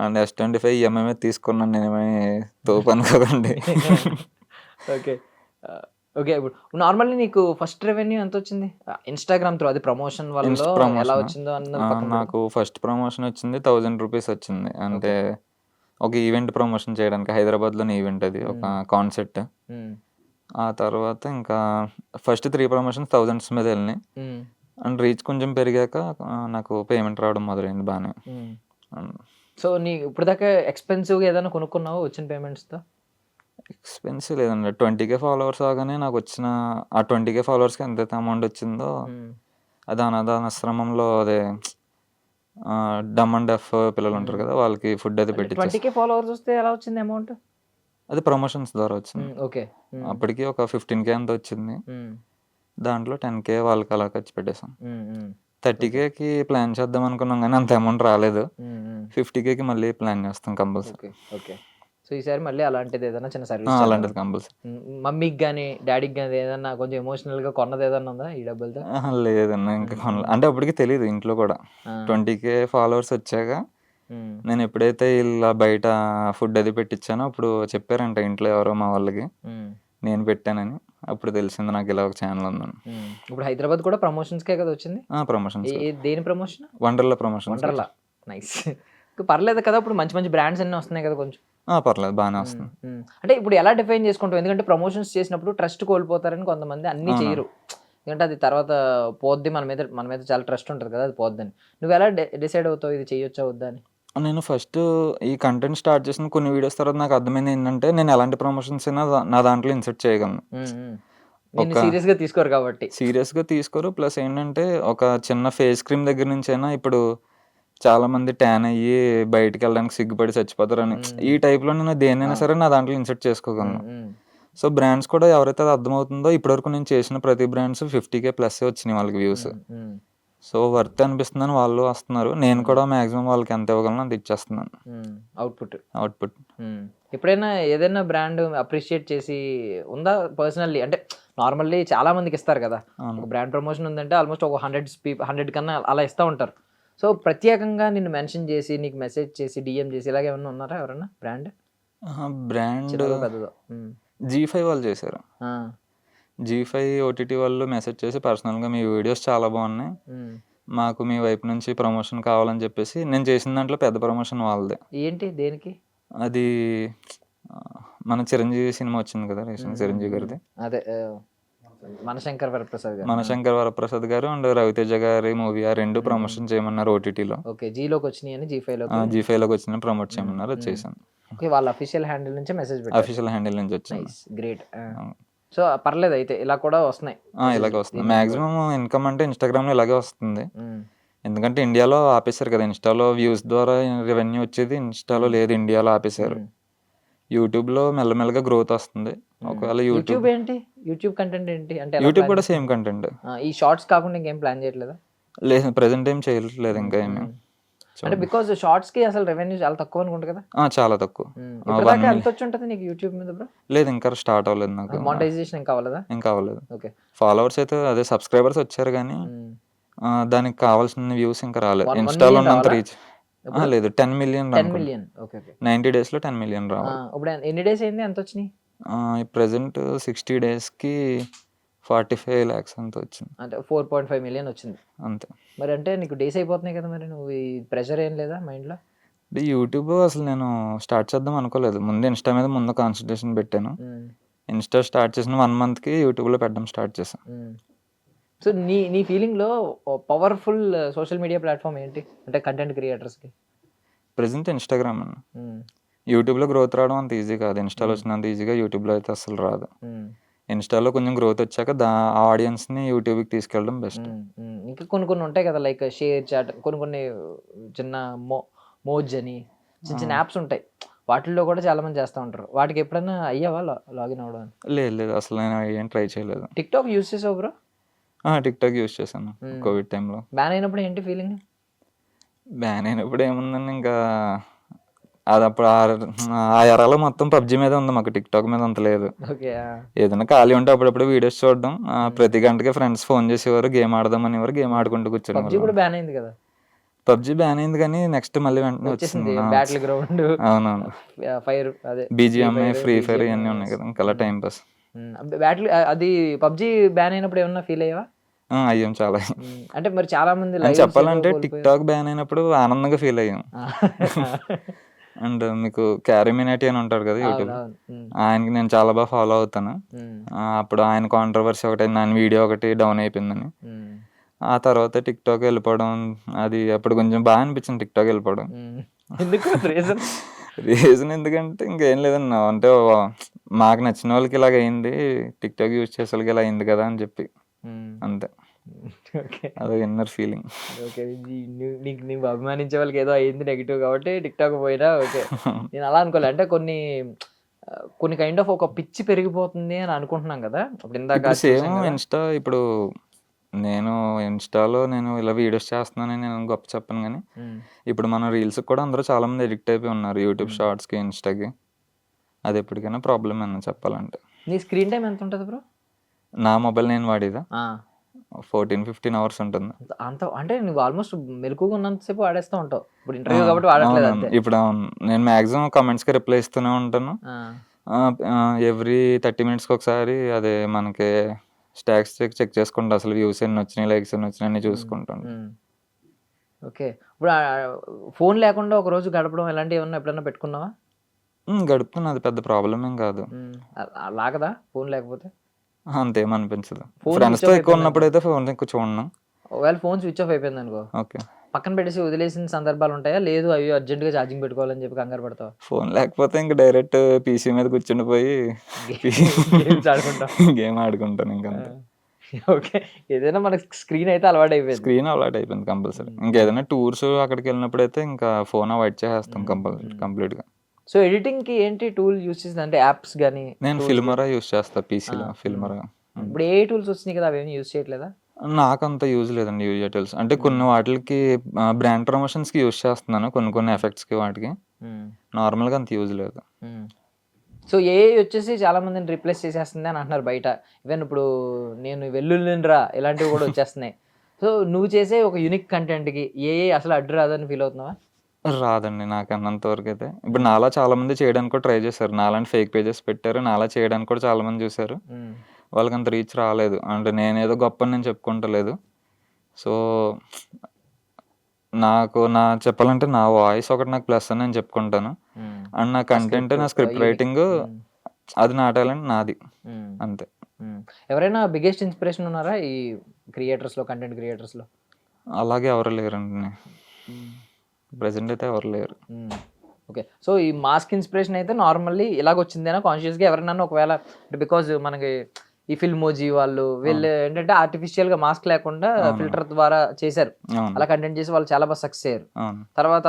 అండ్ S25 ఈఎంఐ మీద తీసుకున్నాను, నేనేమీ తోపు అనుకోకండి. ఓకే. ఓకే. ఇప్పుడు నార్మల్లీ నీకు ఫస్ట్ రెవెన్యూ ఎంత వచ్చింది? ఇన్స్టాగ్రామ్ త్రూ, అది ప్రమోషన్ వల్ల ఎలా ప్రమోషన్ వచ్చిందో అన్నది పక్కన పెడదాం. నాకు ఫస్ట్ ప్రమోషన్ వచ్చింది 1000 రూపీస్ వచ్చింది. అంటే ఒక ఈవెంట్ ప్రమోషన్ చేయడానికి, హైదరాబాద్లోని ఈవెంట్, అది ఒక కాన్సెప్ట్. ఆ తర్వాత ఇంకా ఫస్ట్ 3 ప్రమోషన్స్ థౌజండ్స్ మీద వెళ్ళినాయి. అండ్ రీచ్ కొంచెం పెరిగాక నాకు పేమెంట్ రావడం మొదలైంది బాగానే. సో నీ ఇప్పుడు దాకా ఎక్స్పెన్సివ్గా ఏదైనా కొనుక్కున్నావా వచ్చిన పేమెంట్స్తో? ఎక్స్పెన్సివ్ లేదండి. 20K ఫాలోవర్స్ అవగానే నాకు వచ్చిన ఆ 20K ఫాలోవర్స్కి ఎంతైతే అమౌంట్ వచ్చిందో అది అనాథాశ్రమంలో, అదే డమ్ అండ్ డెఫ్ పిల్లలు ఉంటారు కదా, వాళ్ళకి ఫుడ్ అది పెట్టి 20K ఫాలోవర్స్ వస్తే ఎలా వచ్చింది అమౌంట్? అది ప్రమోషన్స్ ద్వారా వచ్చింది. ఓకే. అప్పటికి ఒక 15K అంత వచ్చింది. దాంట్లో 10K వాళ్ళకి అలా ఖర్చు పెట్టేసాం. 30Kకి ప్లాన్ చేద్దాం అనుకున్నాం కానీ అంత అమౌంట్ రాలేదు. 50Kకి మళ్ళీ ప్లాన్ చేస్తాం కంపల్సరీ. ఓకే. సో ఈసారి మళ్ళీ అలాంటిది ఏదైనా చిన్న సర్వీస్ అలాంటిది కంపల్సరీ. మమ్మీకి కానీ డాడీకి కానీ ఏదన్నా కొంచెం ఎమోషనల్గా కొన్నది ఏదన్నా ఉందా ఈ డబ్బులతో? లేదన్న, ఇంకా అంటే అప్పటికి తెలియదు ఇంట్లో కూడా. 20K ఫాలోవర్స్ వచ్చాక నేను ఎప్పుడైతే ఇలా బయట ఫుడ్ అది పెట్టించానో అప్పుడు చెప్పారంట ఇంట్లో ఎవరో మా వాళ్ళకి నేను పెట్టానని. అప్పుడు తెలిసింది నాకు ఇలా ఒక ఛానల్ ఉందని. ఇప్పుడు హైదరాబాద్ కూడా ప్రమోషన్స్కే కదా వచ్చింది? ప్రమోషన్స్. దేని promotion? Wonderla promotion. Wonderla. Nice. పర్లేదు కదా, ఇప్పుడు మంచి మంచి బ్రాండ్స్ అన్నీ వస్తున్నాయి కదా కొంచెం. పర్లేదు, బాగానే వస్తుంది. అంటే ఇప్పుడు ఎలా డిఫైన్ చేసుకుంటావు? ఎందుకంటే ప్రమోషన్స్ చేసినప్పుడు ట్రస్ట్ కోల్పోతారని కొంతమంది అన్ని చేయరు. ఎందుకంటే అది తర్వాత పోద్ది, మన మీద చాలా ట్రస్ట్ ఉంటుంది కదా, అది పోద్దని. నువ్వు ఎలా డిసైడ్ అవుతావు ఇది చేయొచ్చా వద్దా అని? నేను ఫస్ట్ ఈ కంటెంట్ స్టార్ట్ చేసిన కొన్ని వీడియోస్ తర్వాత నాకు అర్థమైంది ఏంటంటే, నేను ఎలాంటి ప్రమోషన్స్ అయినా నా దాంట్లో ఇన్సర్ట్ చేయగలను. సీరియస్గా తీసుకోరు కాబట్టి. సీరియస్గా తీసుకోరు. ప్లస్ ఏంటంటే ఒక చిన్న ఫేస్ క్రీమ్ దగ్గర నుంచి అయినా, ఇప్పుడు చాలా మంది ట్యాన్ అయ్యి బయటికి వెళ్ళడానికి సిగ్గుపడి చచ్చిపోతారని, ఈ టైప్లో నేను దేనైనా సరే నా దాంట్లో ఇన్సర్ట్ చేసుకోగలను. సో బ్రాండ్స్ కూడా ఎవరైతే అది అర్థమవుతుందో, ఇప్పటివరకు నేను చేసిన ప్రతి బ్రాండ్స్ 50K ప్లస్ వచ్చినాయి వాళ్ళకి వ్యూస్. సో వర్త్ అనిపిస్తుందని వాళ్ళు వస్తున్నారు. నేను కూడా మాక్సిమం వాళ్ళకి ఎంత ఇవ్వగలను అంత ఇచ్చేస్తున్నాను. అవుట్పుట్. ఎప్పుడైనా ఏదైనా బ్రాండ్ అప్రిషియేట్ చేసి ఉందా పర్సనల్లీ? అంటే నార్మల్లీ చాలా మందికి ఇస్తారు కదా, ఒక బ్రాండ్ ప్రమోషన్ ఉందంటే ఆల్మోస్ట్ ఒక 100 కన్నా అలా ఇస్తూ ఉంటారు. సో ప్రత్యేకంగా నిన్ను మెన్షన్ చేసి, నీకు మెసేజ్ చేసి, డిఎం చేసి ఇలాగ ఏమన్నా ఉన్నారా ఎవరన్నా బ్రాండ్? పెద్దదో G5 వాళ్ళు చేశారు. G5 OTT వాళ్ళు మెసేజ్ చేసి పర్సనల్గా మీ వీడియోస్ చాలా బాగున్నాయి, మాకు మీ వైపు నుంచి ప్రమోషన్ కావాలని చెప్పేసి. నేను చేసిన దాంట్లో పెద్ద ప్రమోషన్ వాళ్ళదే. ఏంటి, దేనికి? అది మన చిరంజీవి సినిమా వచ్చింది కదా రీసెంట్, చిరంజీవి గారిది. అదే మనశంకర్ వరప్రసాద్ గారు అండ్ రవితేజ గారి మూవీ, ఆ రెండు ప్రమోషన్ చేయమన్నారు OTTలో. ఓకే, Gలోకి వచ్చినాయి అని G5లోకి వచ్చిన ప్రమోట్ చేయమన్నారు, అది చేశాను. ఓకే, వాళ్ళ అఫీషియల్ హ్యాండిల్ నుంచి మెసేజ్ పెట్టారు. అఫీషియల్ హ్యాండిల్ నుంచి వచ్చింది. గ్రేట్. సో పర్లేదు అయితే, ఇలా కూడా వస్తున్నాయి. ఇలాగే వస్తుంది. మాక్సిమం ఇన్కమ్ అంటే ఇన్స్టాగ్రామ్లో ఇలాగే వస్తుంది. ఎందుకంటే ఇండియాలో ఆపేశారు కదా, ఇన్స్టాలో వ్యూస్ ద్వారా రెవెన్యూ వచ్చేది, ఇన్స్టాలో లేదు, ఇండియాలో ఆపేశారు. యూట్యూబ్లో మెల్లమెల్లగా గ్రోత్ వస్తుంది. ఒకవేళ యూట్యూబ్ ఏంటి, యూట్యూబ్ కంటెంట్ ఏంటి అంటే? యూట్యూబ్ కూడా సేమ్ కంటెంట్. ఈ షార్ట్స్ కాకుండా ఇంకేం ప్లాన్ చేయట్లేదా? లేదు, ప్రెసెంట్ ఏం చేయట్లేదు ఇంకా ఏమి. అంటే బికాజ్ షార్ట్స్ కి అసలు రెవెన్యూ చాలా తక్కువ అనుకుంటా కదా? చాలా తక్కువ. ఎంత వచ్చి ఉంటుంది నీకు యూట్యూబ్ మీద బ్రో? లేదు, ఇంకా స్టార్ట్ అవ్వలేదు నాకు. మానిటైజేషన్ ఇంకా అవ్వలేదా? ఇంకా అవ్వలేదు. ఓకే, ఫాలోవర్స్ అయితే అదే సబ్స్క్రైబర్స్ వచ్చారు కానీ దానికి కావాల్సిన వ్యూస్ ఇంకా రాలేదు. ఇన్స్టాలో ఉన్నంత రీచ్ లేదు. 10 million. 90 daysలో 10 million రావాలి. ఇప్పుడు ఎన్ని డేస్ అయింది, ఎంత వచ్చినాయి? ప్రెసెంట్ 60 daysకి 45 lakhs అంత వచ్చింది. అంటే 4.5 million వచ్చింది అంతే. మరి అంటే నీకు డేస్ అయిపోతున్నాయి కదా, మరి నువ్వు ఈ ప్రెషర్ ఏం లేదా మైండ్లో? యూట్యూబ్ అసలు నేను స్టార్ట్ చేద్దాం అనుకోలేదు. ముందు ఇన్స్టా మీద కాన్సన్ట్రేషన్ పెట్టాను. ఇన్స్టా స్టార్ట్ చేసిన 1 monthకి యూట్యూబ్లో పెట్టడం స్టార్ట్ చేశాను. సో నీ ఫీలింగ్లో పవర్ఫుల్ సోషల్ మీడియా ప్లాట్ఫామ్ ఏంటి అంటే కంటెంట్ క్రియేటర్స్కి? ప్రెసెంట్ ఇన్స్టాగ్రామ్ అన్న. యూట్యూబ్లో గ్రోత్ రావడం అంత ఈజీ కాదు, ఇన్స్టాలో వచ్చినంత ఈజీగా యూట్యూబ్లో అయితే అసలు రాదు. ఇన్‌స్టాలో కొంచెం గ్రోత్ వచ్చాక ఆ ఆడియన్స్‌ని యూట్యూబ్‌కి తీసుకెళ్ళడం బెస్ట్. ఇంకా కొన్ని కొన్ని ఉంటాయి కదా! లైక్ షేర్ చాట్ కొన్ని కొన్ని చిన్న మోజ్ అని చిన్న చిన్న ఆ! యాప్స్ ఉంటాయి. వాటిల్లో కూడా చాలామంది చేస్తా ఉంటారు. వాటికి ఎప్పుడైనా అయ్యావా లాగిన్ అవ్వడం అని? లేదు. అసలు నేను ఏం ట్రై చేయలేదు. టిక్‌టాక్ యూజ్ చేసావా బ్రో? టిక్‌టాక్ యూజ్ చేశాను కోవిడ్ టైంలో. బ్యాన్ అయినప్పుడు ఏంటి ఫీలింగ్? బ్యాన్ అయినప్పుడు ఏముందండి ఇంకా అదప్పుడు ఆ ఎరాలో మొత్తం పబ్‌జీ మీదే ఉంది మాకు. టిక్‌టాక్ మీద అంత లేదు. ఓకే. ఏదైనా ఖాళీ ఉంటే అప్పుడప్పుడు వీడియోస్ చూడడం. ప్రతి గంటకి ఫ్రెండ్స్ ఫోన్ చేసేవారు. గేమ్ ఆడదాం అనేవారు. గేమ్ ఆడుకుంటూ పబ్‌జీ కూర్చునేవాళ్ళం. కూడా బ్యాన్ అయింది కదా! పబ్‌జీ బ్యాన్ అయింది కానీ నెక్స్ట్ మళ్ళీ వెంటనే వచ్చేసింది వచ్చింది. బ్యాటిల్ గ్రౌండ్, అవునవును. ఫైర్ అదే free BGMI, fire, free fire BGMI. ఇయన్నీ ఉన్నాయి కదా! ఇంకా అలా టైమ్ పాస్. బ్యాటిల్ అది పబ్‌జీ బ్యాన్ అయినప్పుడు ఏమన్నా ఫీల్ అయ్యావా? అయ్యాం చాలా. అంటే మరి చాలా మంది అని లైవ్స్ ఏవో చెప్పాలంటే కోల్పోయారు. టిక్‌టాక్ బ్యాన్ అయినప్పుడు ఆనందంగా ఫీల్ అయ్యాం. ఆ! అండ్ మీకు క్యారీ మినాటీ అని ఉంటాడు కదా యూట్యూబ్‌లో. అవునవును. ఆయనకి నేను చాలా బాగా ఫాలో అవుతాను. హ్మ్. అప్పుడు ఆయన కాంట్రోవర్సీ ఒకటైంది. ఆయన వీడియో ఒకటి డౌన్ అయిపోయిందని. హ్మ్. ఆ తర్వాత టిక్‌టాక్ వెళ్ళిపోవడం అది అప్పుడు కొంచెం బాగా అనిపించింది టిక్‌టాక్ వెళ్ళిపోవడం. ఎందుకు రీజన్? రీజన్ ఎందుకంటే ఇంకేం లేదన్న అంటే మాకు నచ్చిన వాళ్ళకి ఇలాగ అయింది. టిక్‌టాక్ యూజ్ చేసే వాళ్ళకి ఇలా అయింది కదా అని చెప్పి అంతే. ఓకే. అదొక ఇన్నర్ ఫీలింగ్. ఓకే. నీకు నువ్వు అభిమానించే వాళ్ళకి ఏదో అయింది నెగెటివ్ కాబట్టి టిక్‌టాక్ పోయినా ఓకే. నేను అలా అనుకోలే. అంటే కొన్ని కైండ్ ఆఫ్ ఒక పిచ్చి పెరిగిపోతుంది అని అనుకుంటున్నాం కదా! ఇప్పుడు ఇందాక ఇప్పుడు సేమ్ చూసాం కదా! ఇన్‌స్టా ఇప్పుడు నేను ఇన్‌స్టాలో నేను ఇలా వీడియోస్ చేస్తున్నానని నేను గొప్ప చెప్పను గానీ, హ్మ్. ఇప్పుడు మన రీల్స్‌కి కూడా అందరూ చాలామంది అడిక్ట్ అయిపోయి ఉన్నారు. యూట్యూబ్ హ్మ్. షార్ట్స్‌కి, ఇన్‌స్టాకి. అది ఎప్పటికైనా ప్రాబ్లమేనా చెప్పాలంటే. నీ స్క్రీన్ టైమ్ ఎంత ఉంటది బ్రో? నా మొబైల్ నేను వాడేదా ఆ! 14, 15 అవర్స్ ఉంటుంది. అంత అంటే నువ్వు ఆల్మోస్ట్ మెలకువగా ఉన్నంత సేపు వాడేస్తా ఉంటావు. ఇప్పుడు ఆ! ఇంటర్వ్యూ కాబట్టి వాడట్లేదు అవునవును. అంతే. ఇప్పుడు అవును. నేను మాక్సిమం కామెంట్స్‌కి రిప్లై ఇస్తూనే ఉంటాను. ఆ! ఎవ్రీ 30 మినిట్స్‌కి ఒకసారి అదే మనకి స్టాటిస్టిక్స్ చెక్ చేసుకుంటా. అసలు వ్యూస్ ఎన్నొచ్చినాయి, లైక్స్ ఎన్నొచ్చినాయి అన్నీ హ్మ్. చూసుకుంటాను. హ్మ్. ఓకే. ఇప్పుడు ఫోను లేకుండా ఒక రోజు గడపడం ఇలాంటివి ఏమన్నా ఎప్పుడన్నా పెట్టుకున్నావా? గడుపుతున్నా. అది పెద్ద ప్రాబ్లమ్ ఏం కాదు. లాగదా ఫోను లేకపోతే? అంతేం అనిపించదు. ఫోను స్విచ్ ఫ్రెండ్స్‌తో ఆఫ్ ఎక్కువ అయిపోయిందనుకో. ఉన్నప్పుడైతే ఫోన్ ఎక్కువ చూడను. ఒకవేళ ఫోను స్విచ్ ఆఫ్ అయిపోయిందనుకో, ఓకే. పక్కన పెట్టేసి వదిలేసిన సందర్భాలుంటాయా? లేదు అయ్యో! అర్జెంట్‌గా ఛార్జింగ్ పెట్టుకోవాలని చెప్పి కంగారు పడతావా? ఫోన్ లేకపోతే ఇంక డైరెక్ట్ పీసీ మీద కూర్చుండిపోయి పీ గేమ్స్ ఆడుకుంటావా? గేమ్ ఆడుకుంటాను ఆ! ఇంకంతే. ఓకే. ఏదైనా మనకి స్క్రీన్ అయితే అలవాటయిపోయింది. స్క్రీన్ అలవాటయిపోయింది కంపల్సరీ. హ్మ్. హ్మ్. ఇంకేదైనా టూర్స్ అక్కడికెళ్ళినప్పుడైతే ఇంకా ఫోన్ అవాయిడ్ చేసేస్తాం హ్మ్. హ్మ్. కంప్లీట్‌గా. సో, ఎడిటింగ్‌కి ఏంటి టూల్ యూజ్ చేసేది? అంటే యాప్స్ గాని, నేను టూల్స్ గాని? ఫిల్మరా యూజ్ చేస్తా ఆ! పీసీలో హ్మ్. ఫిల్మరా. హ్మ్. ఇప్పుడు ఏఐ టూల్స్ వచ్చినాయి కదా! అవేమి యూజ్ చేయట్లేదా? నాకంత యూజ్ లేదండి యూజర్ టూల్స్. అంటే హ్మ్. కొన్ని వాటిలకి బ్రాండ్ ప్రమోషన్స్‌కి యూజ్ చేస్తున్నాను. కొన్ని హ్మ్. ఎఫెక్ట్స్‌కి వాటికి. హ్మ్. నార్మల్‌గా అంత యూజ్ లేదు. హ్మ్. సో, ఏఐ వచ్చేసి చాలా మందిని రీప్లేస్ చేసేస్తుంది అని అంటున్నారు బయట. ఈవెన్ ఇప్పుడు నేను వెల్లుల్లినిరా ఇలాంటివి కూడా వచ్చేస్తున్నాయి. సో, నువ్వు చేసే ఒక యూనిక్ కంటెంట్‌కి ఏఐ అసలు అడ్డు రాదని ఫీల్ అవుతున్నావా? రాదండి నాకన్నంత వరకైతే. ఇప్పుడు హ్మ్. నాలా చాలామంది చేయడానికి కూడా ట్రై చేశారు. నాలాంటి ఫేక్ పేజెస్ పెట్టారు. నాలా చేయడానికి కూడా చాలామంది చూసారు. హ్మ్. వాళ్ళకంత రీచ్ రాలేదు. అంటే నేనేదో గొప్పని నేను చెప్పుకుంటలేదు. సో, చెప్పాలంటే నా వాయిస్ ఒకటి నాకు ప్లస్ అని నేను చెప్పుకుంటాను. హ్మ్. అండ్ నా ఆ కంటెంట్, స్క్రిప్ట్ నా స్క్రిప్ట్ యూనిక్. రైటింగు హ్మ్. అది నా టాలెంట్ నాది. హ్మ్. అంతే. హ్మ్. ఎవరైనా బిగ్గెస్ట్ ఇన్‌స్పిరేషన్ ఉన్నారా? ఈ క్రియేటర్స్‌లో, కంటెంట్ క్రియేటర్స్‌లో? అలాగే ఎవరు లేరండి. హ్మ్. ప్రెజెంట్ అయితే ఎవరు లేరు. హ్మ్. ఓకే. సో, ఈ మాస్క్ ఇన్‌స్పిరేషన్ అయితే నార్మల్లీ ఇలాగొచ్చిందేనా కాన్షియస్‌గా ఎవరినన్నా ఒకవేళ బికాజ్ మనకి ఈ ఫిల్మోజీ వాళ్ళు వీళ్ళు అవును. ఏంటంటే ఆర్టిఫిషియల్‌గా మాస్క్ లేకుండా అవును. ఫిల్టర్ ద్వారా చేశారు. అవును. అలా కంటెంట్ చేసి వాళ్ళు చాలా సక్సెస్ అయ్యారు. అవును. తర్వాత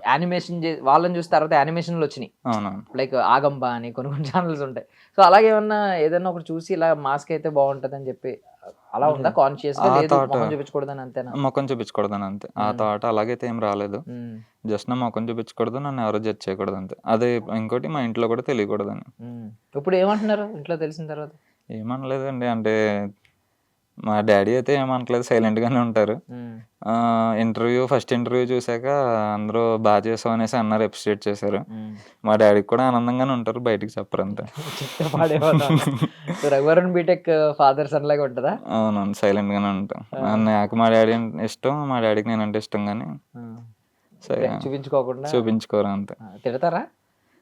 యానిమేషన్ వాళ్ళని చూసి తర్వాత యానిమేషన్‌లొచ్చినియి. అవునవును. లైక్ 'ఆగంబ' అని కొన్ని కొన్ని ఛానెల్స్ ఉంటాయి. సో, అలాగేమన్నా ఏదన్నా ఒకటి చూసి ఇలా మాస్క్ అయితే బావుంటదని చెప్పి అలా ఉందా లేదు. కాన్షియస్‌గా? ఆ లేదు థాట్ మొహం చూపించకూడదని అంతేనా? మొఖం చూపించకూడదని అంతే. ఆ హ్మ్. థాట్ అలాగైతే ఏం రాలేదు. హ్మ్. జస్ట్ నా మొఖం చూపించకూడదు. నన్ను ఎవరు జడ్జ్ చేయకూడదు అంతే. అదే ఇంకోటి మా ఇంట్లో కూడా తెలియకూడదని. హ్మ్. ఇప్పుడు ఏమంటున్నారు ఇంట్లో తెలిసిన తర్వాత? ఏమనలేదండి. అంటే మా డ్యాడీ అయితే ఏమనట్లేదు. సైలెంట్‌గానే ఉంటారు. హ్మ్. ఫస్ట్ ఇంటర్వ్యూ చూసాక అందరూ చేసావు అనేసి అన్నారు. అప్రిషియేట్ చేశారు. హ్మ్. మా డ్యాడీకి కూడా ఆనందంగానే ఉంటారు. బయటికి చెప్పరంతే. చెప్తే పాడైపోతాం. So, 'Raghuvaran BTech' father son లాగా ఉంటదా? అవునవును. సైలెంట్‌గానే ఉంటాం. ఆ! నాకు మా డ్యాడీ అంటే ఇష్టం. మా డ్యాడీకి నేనంటే ఇష్టం గానీ ఆ! సై చూపించుకోకుండా చూపించుకోరు అంతే. తిడతారా?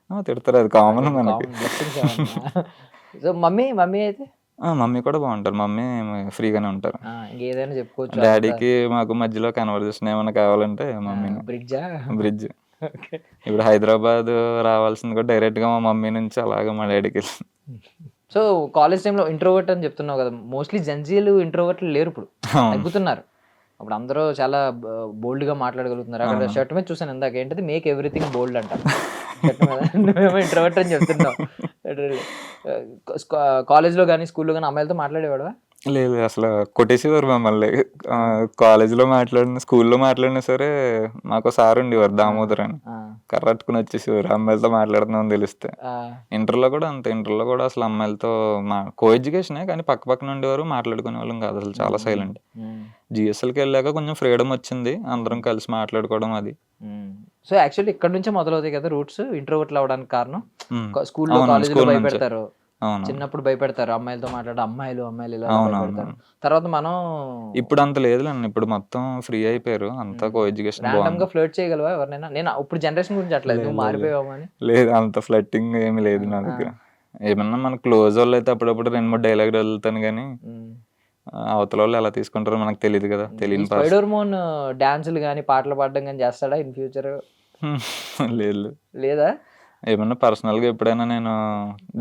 తిడతారు. అది కామన్ అదేంటి మనకి. కామన్ బ్లెస్సింగ్స్ ఏమన్నా? సో, మమ్మీ అయితే? మమ్మీ కూడా బావుంటారు. మమ్మీ ఫ్రీగానే ఉంటారు. ఇంకేదైనా చెప్పుకోవచ్చు అంతా. డ్యాడీకి మాకు మధ్యలో కన్వర్జేషన్ ఏమన్నా కావాలంటే మమ్మీనే. బ్రిడ్జా? బ్రిడ్జ్. ఓకే. ఇప్పుడు హైదరాబాద్ రావాల్సింది కూడా డైరెక్ట్‌గా మా మమ్మీ నుంచి అలాగా మా డ్యాడీకెళ్ళింది. సో కాలేజ్ టైంలో ఇంట్రోవర్ట్ అని చెప్తున్నావు కదా, మోస్ట్లీ జెన్జీలు ఇంట్రోవర్ట్లు లేరు ఇప్పుడు, అవును. తగ్గుతున్నారు. అప్పుడు అందరూ చాలా బోల్డ్గా మాట్లాడగలుగుతున్నారు. అక్కడ అవును. షర్ట్ మీద చూసాను ఇందాక, ఏంటిది మేక్ ఎవ్రీథింగ్ బోల్డ్ అంట షర్ట్ మీద. నువ్వేమో ఇంట్రోవర్ట్ అని చెప్తున్నావు. కాలేజ్లో కానీ స్కూల్లో కానీ అమ్మాయిలతో మాట్లాడేవాడు? లేదు అసలు కొట్టేసేవారు మమ్మల్ని. కాలేజీలో మాట్లాడిన, స్కూల్లో మాట్లాడినా సరే మాకు సార్ ఉండేవారు దామోదర్ అని, కర్రట్టుకుని వచ్చేసేవారు అమ్మాయిలతో మాట్లాడుతున్నామని తెలిస్తే. ఇంటర్లో కూడా అంతే, ఇంటర్లో కూడా అసలు అమ్మాయిలతో కో ఎడ్యుకేషనే కానీ పక్క పక్కన ఉండేవారు, మాట్లాడుకునే వాళ్ళం కాదు అసలు, చాలా సైలెంట్. జిఎస్ఎల్కి వెళ్ళాక కొంచెం ఫ్రీడమ్ వచ్చింది, అందరం కలిసి మాట్లాడుకోవడం అది. సో యాక్చువల్లీ ఇక్కడ నుంచే మొదలవుతాయి కదా రూట్స్ ఇంట్రోవర్ట్లు అవడానికి కారణం. స్కూల్లో అవును, కాలేజీలో స్కూల్ నుంచే. భయపెడతారు, అవును. చిన్నప్పుడు భయపెడతారు అమ్మాయిలతో మాట్లాడే, అమ్మాయిలు ఇలా అవునవును. భయపెడతారు. తర్వాత మనం ఇప్పుడు అంత లేదులేండి, ఇప్పుడు మొత్తం ఫ్రీ అయిపోయారు, అంతా కో ఎడ్యుకేషన్ ర్యాండమ్ గా బాగుంది. ఫ్లర్ట్ చేయగలవా ఎవరినైనా? నేను ఇప్పుడు జనరేషన్ గురించి అట్లేదు, నువ్వు మారిపోయావు అని. లేదు అంత ఫ్లట్టింగ్ ఏమి లేదు నా దగ్గర. ఏమన్నా మన క్లోజ్ వాళ్ళు అయితే అప్పుడప్పుడు 2-3 డైలాగ్ వదులుతాను కానీ అవతల వాళ్ళు ఎలా తీసుకుంటారో మనకు తెలియదు కదా, తెలియని స్పైడర్మోన్ డాన్సులు కానీ పాటలు పాడడం కానీ చేస్తాడా ఇన్ ఫ్యూచర్? లేదు. లేదా? ఏమన్నా పర్సనల్ గా ఎప్పుడైనా నేను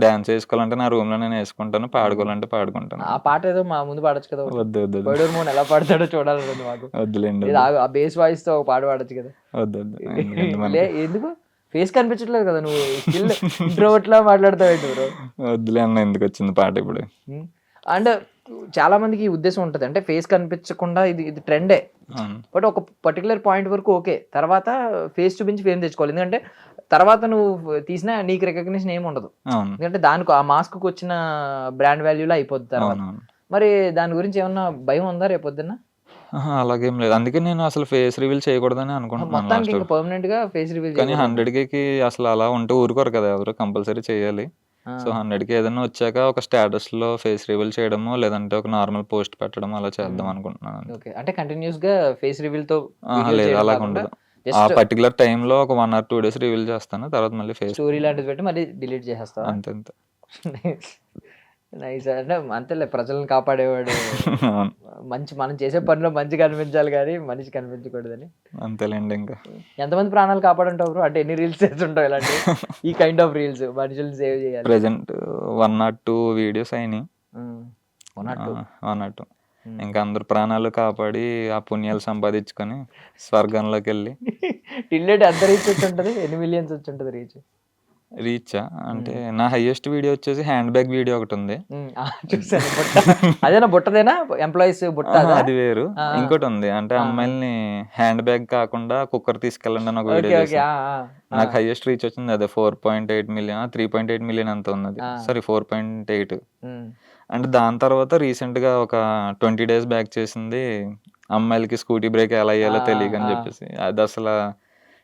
డాన్స్ వేసుకోవాలంటే నా రూమ్ లో నేను వేసుకుంటాను, పాడుకోవాలంటే పాడుకుంటాను. ఆ పాట ఏదో మా ముందు పాడొచ్చు కదా. వద్దు వద్దు వద్దు. స్పైడర్మోన్ ఎలా పాడతాడో చూడాలి మాకు. వద్దులేండి. లేదా ఆ బేస్ వాయిస్ తో ఒక పాట పాడొచ్చు కదా. వద్దు వద్దు. ఎందుకంటే మనకి ఎందుకు ఫేస్ కనిపించట్లేదు కదా, నువ్వు స్టిల్ ఇంట్రోవర్ట్ లా మాట్లాడతావు బ్రో. వద్దులే అన్న, ఎందుకు వచ్చింది పాట ఇప్పుడు. అండ్ చాలా మందికి ఈ ఉద్దేశం ఉంటుంది, అంటే ఫేస్ కనిపించకుండా ఇది ట్రెండే, అవును. బట్ ఒక పర్టికులర్ పాయింట్ వరకు ఓకే, తర్వాత ఫేస్ చూపించి ఫేమ్ తెచ్చుకోవాలి. ఎందుకంటే తర్వాత నువ్వు తీసినా నీకు రికగ్నిషన్ ఏమి ఉండదు, అవును. ఎందుకంటే దానికి ఆ మాస్క్ కు వచ్చిన బ్రాండ్ వాల్యూలో అయిపోద్ది తర్వాత. అవునవును. మరి దాని గురించి ఏమన్నా భయం ఉందా రేపొద్దున? అలాగేం లేదు, అందుకే నేను అసలు ఫేస్ రివీల్ చేయకూడదని అనుకుంటున్నాను మొత్తానికి లాస్ట్. ఇంకా పర్మనెంట్ గా ఫేస్ రివీల్ కానీ 100కి అసలు అలా ఉంటే ఊరుకోరు కదా ఎవరు, కంపల్సరీ చేయాలి. సో 100కి ఏదైనా వచ్చాక ఒక స్టేటస్ లో ఫేస్ రివీల్ చేయడమో లేదంటే ఒక నార్మల్ పోస్ట్ పెట్టడం అలా చేద్దాం అనుకుంటున్నాను. ఓకే, అంటే కంటిన్యూస్ గా ఫేస్ రివీల్ తో లేదు అలాగ ఉండదు, ఆ పర్టికులర్ టైంలో ఒక 1 or 2 days రివీల్ చేస్తాను, తర్వాత మళ్ళీ ఫేస్ స్టోరీ లాంటిది పెట్టి మళ్ళీ డిలీట్ చేసేస్తావా? అంతే అంతే. నైస్. అంటే అంతేలే, ప్రజలను కాపాడేవాడు. అవును. మనం చేసే పనిలో మంచి కనిపించాలి కానీ మనిషి కనిపించకూడదని. అంతేలేండి. ఇంకా ఎంతమంది ప్రాణాలు కాపాడుంటావు బ్రో? అంటే ఎన్ని రీల్స్ చేస్తుంటావు ఇలాంటి ఈ కైండ్ ఆఫ్ రీల్స్, మనుషుల్ని సేవ్ చేయాలి? ప్రెసెంట్ 1 or 2 వీడియోస్ అయినాయి. 1 or 2. 1 or 2 ఇంకా అందరు ప్రాణాలు కాపాడి ఆ పుణ్యాలు సంపాదించుకొని స్వర్గంలోకి వెళ్ళి. టిల్లెట్ ఎంత రీచ్ వచ్చి ఉంటుంది? ఎన్ని మిలియన్స్ వచ్చి ఉంటుంది రీచ్? రీచా అంటే నా హైయెస్ట్ వీడియో వచ్చేసి హ్యాండ్ బ్యాగ్ వీడియో ఒకటి ఉంది. చూసాను. బుట్ట అదేనా? బుట్టదేనా? ఎంప్లాయీస్ బుట్ట? అది వేరు. ఇంకోటి ఉంది, అంటే అమ్మాయిల్ని హ్యాండ్ బ్యాగ్ కాకుండా కుక్కర్ తీసుకెళ్ళండి అని ఒక వీడియో చేశాను. నాకు హైయెస్ట్ రీచ్ వచ్చింది అదే 4.8 million 3.8 million అంత ఉన్నది. సారీ 4.8. అంటే దాని తర్వాత రీసెంట్ గా ఒక 20 days బ్యాక్ చేసింది అమ్మాయిలకి స్కూటీ బ్రేక్ ఎలా అయ్యాలో తెలియకని చెప్పేసి. అది అసలు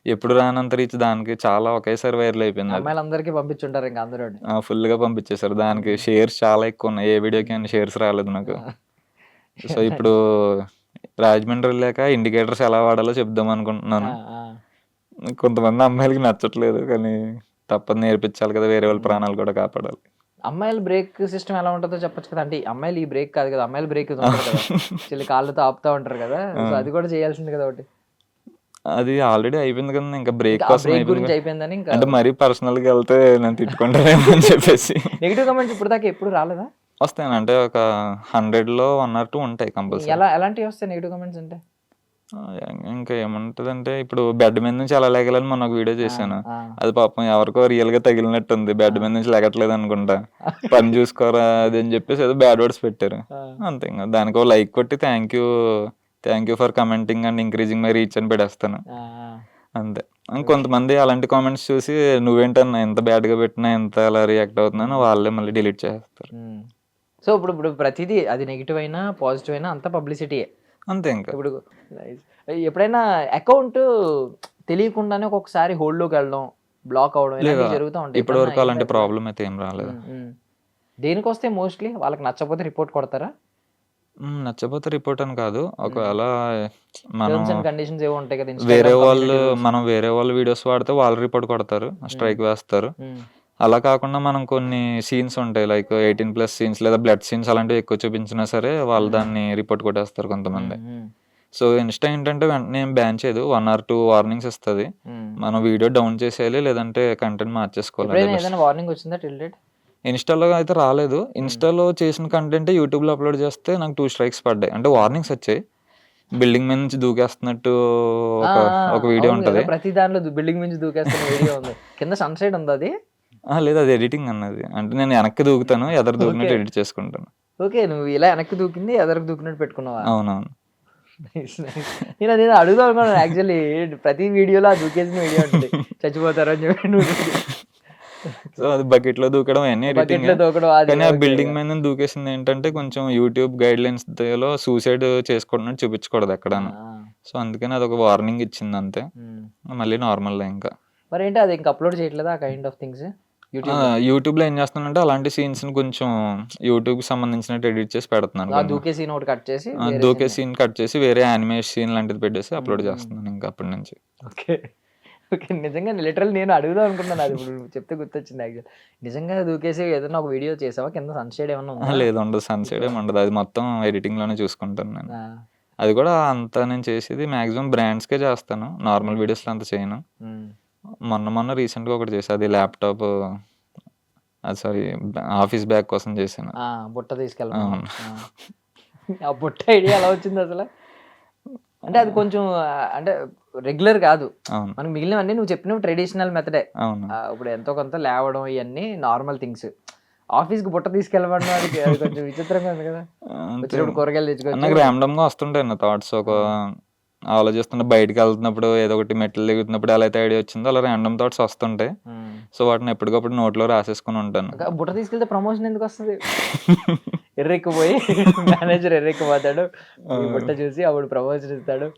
ఎప్పుడు రానంత రీచ్, దానికి చాలా ఒకేసారి వైరల్ అయిపోయింది. అమ్మాయిలందరికీ పంపించుంటారు ఇంకా అందరూ. ఫుల్ గా పంపించేశారు, దానికి షేర్స్ చాలా ఎక్కువ ఉన్నాయి, ఏ వీడియోకి అని షేర్స్ రాలేదు నాకు. సో ఇప్పుడు రాజమండ్రి వెళ్ళాక ఇండికేటర్స్ ఎలా వాడాలో చెప్దాం అనుకుంటున్నాను. కొంతమంది అమ్మాయిలకి నచ్చట్లేదు కానీ తప్పదు, నేర్పించాలి కదా, వేరే వాళ్ళ ప్రాణాలు కూడా కాపాడాలి. అమ్మాయిల బ్రేక్ సిస్టమ్ ఎలా ఉంటుందో చెప్పొచ్చు కదా. అంటే అమ్మాయిలు ఈ బ్రేక్ కాదు కదా, అమ్మాయిల బ్రేక్ చెల్లి కాళ్ళతో ఆపుతా ఉంటారు కదా, సో అది కూడా చేయాల్సింది కదా ఒకటి. అది ఆల్రెడీ అయిపోయింది కదా, ఇంకా బ్రేక్ కోసం గురించి అయిపోయిందని. ఇంకా అంటే మరీ పర్సనల్ గా వెళ్తే నేను తిట్టుకుంటానేమో అని చెప్పేసి. నెగిటివ్ కమెంట్స్ ఇప్పుడు దాకా ఎప్పుడు రాలేదా? వస్తాయి, అంటే ఒక 100లో 1 or 2 ఉంటాయి కంపల్సరీ. ఎలాంటివి వస్తాయి నెగిటివ్ కమెంట్స్ అంటే? ఇంకా ఏముంటదంటే ఇప్పుడు బెడ్ మీద నుంచి అలా లేగలని మొన్న ఒక వీడియో చేశాను, అది పాపం ఎవరికో రియల్ గా తగిలినట్టు ఉంది, బెడ్ మీద నుంచి లేగట్లేదు అనుకుంటా, పని చూసుకోరా అది అని చెప్పేసి ఏదో బ్యాడ్ వర్డ్స్ పెట్టారు అంతే. ఇంకా దానికి లైక్ కొట్టి thank you for commenting and increasing my reach అని పెట్టేస్తాను అంతే. కొంతమంది అలాంటి కామెంట్స్ చూసి నువ్వేంటన్నా ఎంత బ్యాడ్ గా పెట్టినా ఎంత అలా రియాక్ట్ అవుతున్నానో వాళ్ళే మళ్ళీ డిలీట్ చేస్తారు. సో ఇప్పుడు ప్రతిదీ అది నెగిటివ్ అయినా పాజిటివ్ అయినా అంతా పబ్లిసిటీయే అంతే. ఇంకా ఇప్పుడు ఎప్పుడైనా అకౌంట్ తెలియకుండానే ఒక్కొక్కసారి హోల్డ్లోకి వెళ్ళడం, బ్లాక్ అవడం ఇలాంటివి జరుగుతూ ఉంటాయి. ఇప్పటి వరకు అలాంటి ప్రాబ్లం అయితే ఏం రాలేదు. దేనికి వస్తే మోస్ట్లీ వాళ్ళకి నచ్చకపోతే రిపోర్ట్ కొడతారా? నచ్చకపోతే రిపోర్ట్ అని కాదు, ఒకవేళ మనం కండిషన్స్ ఏవో ఉంటాయి కదా, వేరే వాళ్ళు వీడియోస్ వాడితే వాళ్ళు రిపోర్ట్ కొడతారు, స్ట్రైక్ వేస్తారు. అలా కాకుండా మనం కొన్ని సీన్స్ ఉంటాయి లైక్ 18+ సీన్స్ లేదా బ్లడ్ సీన్స్ అలాంటివి ఎక్కువ చూపించినా సరే వాళ్ళు దాన్ని రిపోర్ట్ కొట్టేస్తారు కొంతమంది. సో ఇన్స్టా ఏంటంటే వెంటనే ఏం బ్యాన్ చేయదు, 1 or 2 వార్నింగ్స్ ఇస్తుంది, మనం వీడియో డౌన్ చేసేయాలి లేదంటే కంటెంట్ మార్చేసుకోవాలి. వార్నింగ్ వచ్చిందా టిల్ డేట్? ఇన్‌స్టాలో అయితే రాలేదు. ఇన్‌స్టాలో చేసిన కంటెంటే యూట్యూబ్‌లో అప్‌లోడ్ చేస్తే నాకు 2 స్ట్రైక్స్ పడ్డాయి. అంటే వార్నింగ్స్ వచ్చాయి. బిల్డింగ్ మీద నుంచి దూకేస్తున్నట్టు ఆ! ఒక ఆ! ఒక వీడియో అవును కదా! ఉంటది. ప్రతి దాంట్లో బిల్డింగ్ మించి దూకేస్తున్న వీడియో ఉంది. కింద సన్‌సైడ్ ఉందా అది? లేదు, అది ఎడిటింగ్ అన్నది. అంటే నేను వెనక్కి దూకుతాను. ఎదర ఓకే. దూకినట్టు ఎడిట్ చేసుకుంటాను. ఓకే. నువ్వు ఇలా వెనక్కి దూకింది ఎదరకు దూకినట్టు పెట్టుకున్నావా? అవునవును. నైస్. నైస్. నేను అడుగుదాం అనుకున్నాను యాక్చువల్లీ ప్రతి వీడియోలో ఆ దూకేసిన వీడియో ఉంటది. చచ్చిపోతారు అని చెప్పి నువ్వు సో, అది బకెట్‌లో దూకడం అయన్నీ ఎడిటింగే. బకెట్‌లో దూకడం అది కానీ ఆ ఓకే. బిల్డింగ్ మీద నుంచి దూకేసింది ఏంటంటే కొంచెం యూట్యూబ్ గైడ్‌లైన్స్‌లో సూసైడ్ చేసుకుంటున్నట్టు చూపించకూడదు ఆ! ఎక్కడాను. ఆ! సో, అందుకని అదొక వార్నింగ్ ఇచ్చింది అంతే. హ్మ్. మళ్ళీ నార్మలే ఇంకా. మరేంటి అది ఇంక అప్‌లోడ్ చేయట్లేదా ఆ కైండ్ ఆఫ్ థింగ్స్ యూట్యూబ్‌లో? యూట్యూబ్‌లో ఏం చేస్తున్నానంటే అలాంటి సీన్స్‌ని కొంచెం యూట్యూబ్‌కి సంబంధించినట్టు ఎడిట్ చేసి పెడుతున్నాను ఆ కొన్ని. దూకే సీన్ ఒకటి కట్ చేసి వేరే దూకే సీన్. సీన్ కట్ చేసి వేరే యానిమే సీన్ లాంటిది పెట్టేసి అప్‌లోడ్ హ్మ్. చేస్తున్నాను ఇంకా అప్పటి నుంచి. ఓకే. ఓకే. నిజంగా లిటరల్లీ నేను అడుగుదాం అనుకున్నాను. అది ఇప్పుడు నువ్వు చెప్తే గుర్తొచ్చింది యాక్చువల్లీ. నిజంగా దూకేసి ఏదైనా ఒక వీడియో చేసావా? కింద సన్‌షేడ్ ఏమన్నా ఉందా? లేదు, ఉండదు. సన్‌సైడ్ ఏమి ఉండదు. అది మొత్తం ఎడిటింగ్‌లోనే చూసుకుంటాను నేను. ఆ! అది కూడా అంతా నేను చేసేది మాక్సిమం బ్రాండ్స్‌కే చేస్తాను. నార్మల్ వీడియోస్‌లో అంత చేయను. హ్మ్. మొన్న రీసెంట్‌గా ఒకటి చేశా. అది ల్యాప్‌టాప్ సారీ, ఆఫీస్ బ్యాగ్ కోసం చేశాను. ఆ! బుట్ట తీసుకెళ్ళమని. అవును. ఆ! ఆ బుట్ట ఐడియా ఎలా వచ్చిందసల? అంటే అది కొంచెం అంటే రెగ్యులర్ కాదు. అవును. మనకు మిగిలినవన్నీ నువ్వు చెప్పినవి ట్రెడిషనల్ మెథడే. అవును. ఇప్పుడు ఎంతో కొంత లేవడం ఇయన్నీ నార్మల్ థింగ్స్. ఆఫీస్‌కి బుట్ట తీసుకెళ్ళమనడం అది కొంచెం విచిత్రంగా ఉంది కదా! అంతే. వచ్చేటప్పుడు కూరగాయలు తెచ్చుకోవచ్చు. నాకు ర్యాండమ్‌గా వస్తుంటాయి నా థాట్స్. ఆ! ఆలోచిస్తున్న బయటికెళ్తున్నప్పుడు ఏదో ఒకటి మెట్లు దిగుతున్నప్పుడు ఎలా అయితే ఐడియా వచ్చిందో అలా ర్యాండమ్ థాట్స్ వస్తుంటాయి. హ్మ్. సో, వాటిని ఎప్పటికప్పుడు నోట్‌లో రాసేసుకొని ఉంటాను. బుట్ట తీసుకెళ్తే ప్రమోషన్ ఎందుకొస్తది? ఎర్రెక్కిపోయి మేనేజర్ ఎర్రెక్కిపోతాడు. నీ బుట్ట ఆ! చూసి అప్పుడు ప్రమోషన్ ఇస్తాడు.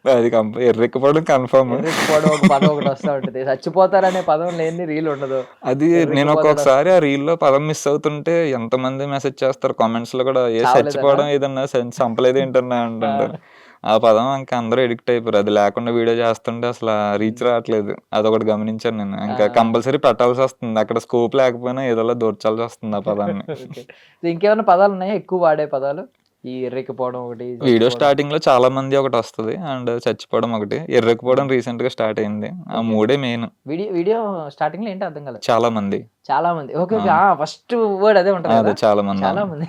అది ఎర్రెక్కిపోవడం కన్ఫర్మ్. ఎర్రెక్కిపోవడం ఒక పదం ఒకటి వస్తా ఉంటది. చచ్చిపోతారనే పదం లేనిది రీల్ ఉండదు. అది నేను ఎర్రెక్కిపోతాడు ఒక్కొక్కసారి ఆ రీల్‌లో పదం మిస్ అవుతుంటే ఎంతమంది మెసేజ్ చేస్తారు కామెంట్స్‌లో కూడా, చావలేదనా? చచ్చిపోవడం ఏదన్నా చంపలేదేంటన్నా అంటుంటారు. ఆ! ఆ పదం ఇంక అందరూ అడిక్ట్ అయిపోయారు. అది లేకుండా వీడియో చేస్తుంటే అసల రీచ్ హ్మ్. రావట్లేదు. అదొకటి గమనించాను నేను. ఆ! ఇంకా కంపల్సరీ పెట్టాల్సొస్తుంది. అక్కడ స్కోప్ లేకపోయినా ఏదోలా దూర్చాల్సొస్తుంది ఆ పదాన్ని. ఓకే. సో, ఇంకేమైనా పదాలున్నాయా ఎక్కువ వాడే పదాలు? ఈ ఎర్రెక్కిపోవడం ఒకటి, వీడియో చచ్చిపోవడం. స్టార్టింగ్‌లో చాలా మంది ఒకటొస్తది. అండ్ చచ్చిపోవడం ఒకటి. ఎర్రెక్కిపోవడం హ్మ్. రీసెంట్‌గా స్టార్ట్ అయింది. ఆ ఓకే. మూడే మెయిన్. వీడియో వీడియో స్టార్టింగ్‌లో ఏంటి అర్థం కాలేదు. చాలా మంది. చాలా మంది. ఓకే. ఓకే. ఆ! ఫస్ట్ వర్డ్ అదే ఉంటది అదే కదా! చాలా మంది. చాలా అవును. మంది.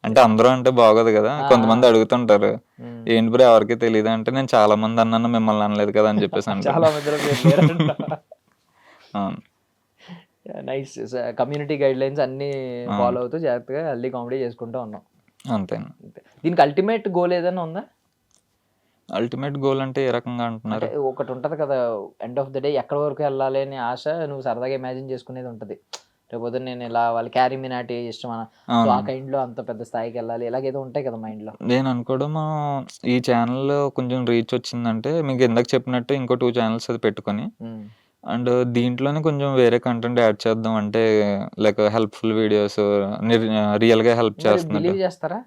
అంటే అందరూ అంటే బాగోదు గదా! ఆ! కొంతమంది ఆ! అడుగుతుంటారు. హ్మ్. "ఏంటి బ్రో ఎవరికీ తెలీదా?" అంటే నేను చాలా మంది అన్నాను, మిమ్మల్ని అనలేదు కదా! అని చెప్పేసి అంటాను. చాలా మందిలో మీరు లేరంట. అవును. నైస్. కమ్యూనిటీ గైడ్‌లైన్స్ అన్నీ అవును. ఫాలో అవుతూ జాగ్రత్తగా హెల్తీ కామెడీ చేసుకుంటూ ఉన్నాం. అంతేను. అంతే. దీనికి అల్టిమేట్ గోల్ ఏదైనా ఉందా? అల్టిమేట్ గోల్ అంటే ఏ రకంగా అంటే అంటున్నారు? ఒకటుంటది కదా! ఎండ్ ఆఫ్ ద డే ఎక్కడి వరకు ఎళ్ళాలి అనే ఆశ నువ్వు సరదాగా ఇమాజిన్ చేసుకునేది ఉంటది. రేపొద్దున నేను ఇలా వాళ్ళు 'క్యారీ మినాటి' ఇష్టమా? సో, ఆ అవును. కైండ్‌లో అంత పెద్ద స్థాయికెళ్ళాలి. ఇలాగేదో ఉంటాయి కదా మైండ్‌లో. నేను అనుకోవడము ఈ ఛానెల్‌లో కొంచెం రీచ్ వచ్చిందంటే మీకు ఇందాక చెప్పినట్టు ఇంకో 2 ఛానెల్స్ అది పెట్టుకొని హ్మ్. అండ్ దీంట్లోనే కొంచెం వేరే కంటెంట్ యాడ్ చేద్దాం. అంటే లైక్ హెల్ప్‌ఫుల్ వీడియోస్, రియల్‌గా హెల్ప్ మరి చేస్తున్నట్టు. బిలీవ్ చేస్తారా?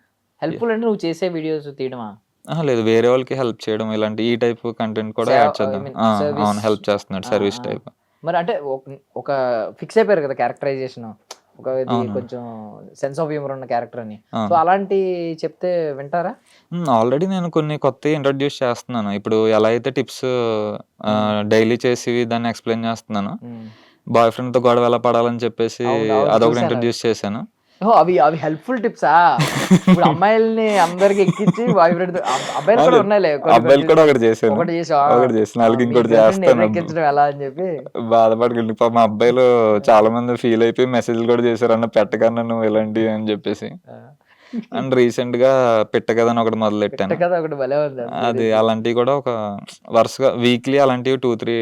హెల్ప్‌ఫుల్ అంటే నువ్వు చేసే వీడియోస్ తీయడమా? లేదు, వేరే వాళ్ళకి హెల్ప్ చేయడం ఇలాంటి ఈ టైప్ కంటెంట్ కూడా సేవ యాడ్ ఐ చేద్దాం. Mean service. అవును. హెల్ప్ చేస్తున్నాడు ఆ! సర్వీస్ ఆ! టైప్. మరి అంటే ఒక ఫిక్స్ అయిపోయారు కదా! క్యారెక్టరైజేషను. ఒక ఇది అవును. కొంచెం సెన్స్ ఆఫ్ హ్యూమర్ ఉన్న క్యారెక్టర్ అని. సో, అవును. అలాంటియి చెప్తే వింటారా? ఆల్రెడీ నేను కొన్ని కొత్తయి ఇంట్రొడ్యూస్ చేస్తున్నాను. ఇప్పుడు ఎలా అయితే టిప్స్ హ్మ్. డైలీ చేసి దాన్ని ఎక్స్‌ప్లెయిన్ చేస్తున్నానో, హ్మ్. బాయ్ ఫ్రెండ్‌తో గొడవ ఎలా పడాలని చెప్పేసి అవును. అవును. అదొకటి చూసానవి. ఇంట్రొడ్యూస్ చేశాను. ఓహో! అవి అవి హెల్ప్‌ఫుల్ టిప్సా? ఇప్పుడు అమ్మాయిల్ని అందరికి ఎక్కిచ్చి బాయ్ ఫ్రెండ్‌తో అబ్బాయిలు కూడా లేదు, ఉన్నాయిలే కొన్ని అబ్బాయిలు కొన్ని. కూడా ఒకటి చేశాను. ఒకటి చేసావా? ఒకటి చేశాను. ఆళ్ళకి మీ ఇంకోటి గర్ల్ ఫ్రెండ్‌ని చేస్తాను. ఎర్రెక్కించడం ఎలా అని చెప్పి. బాధపడకండి. పాపం అబ్బాయిలు చాలా మంది ఫీల్ అయిపోయి మెసేజ్‌లు కూడా చేశారు. అన్న పెట్టకన్నా నువ్వు ఇలాంటివి అని చెప్పేసి. ఆ! అండ్ రీసెంట్‌గా పిట్ట కథ అని ఒకటి పిట్ట మొదలెట్టాను. కథ ఒకటి భలే ఉంది. అది అది సీరియస్‌గా. అలాంటివి కూడా ఒక వరుసగా వీక్లీ అలాంటివి 2, 3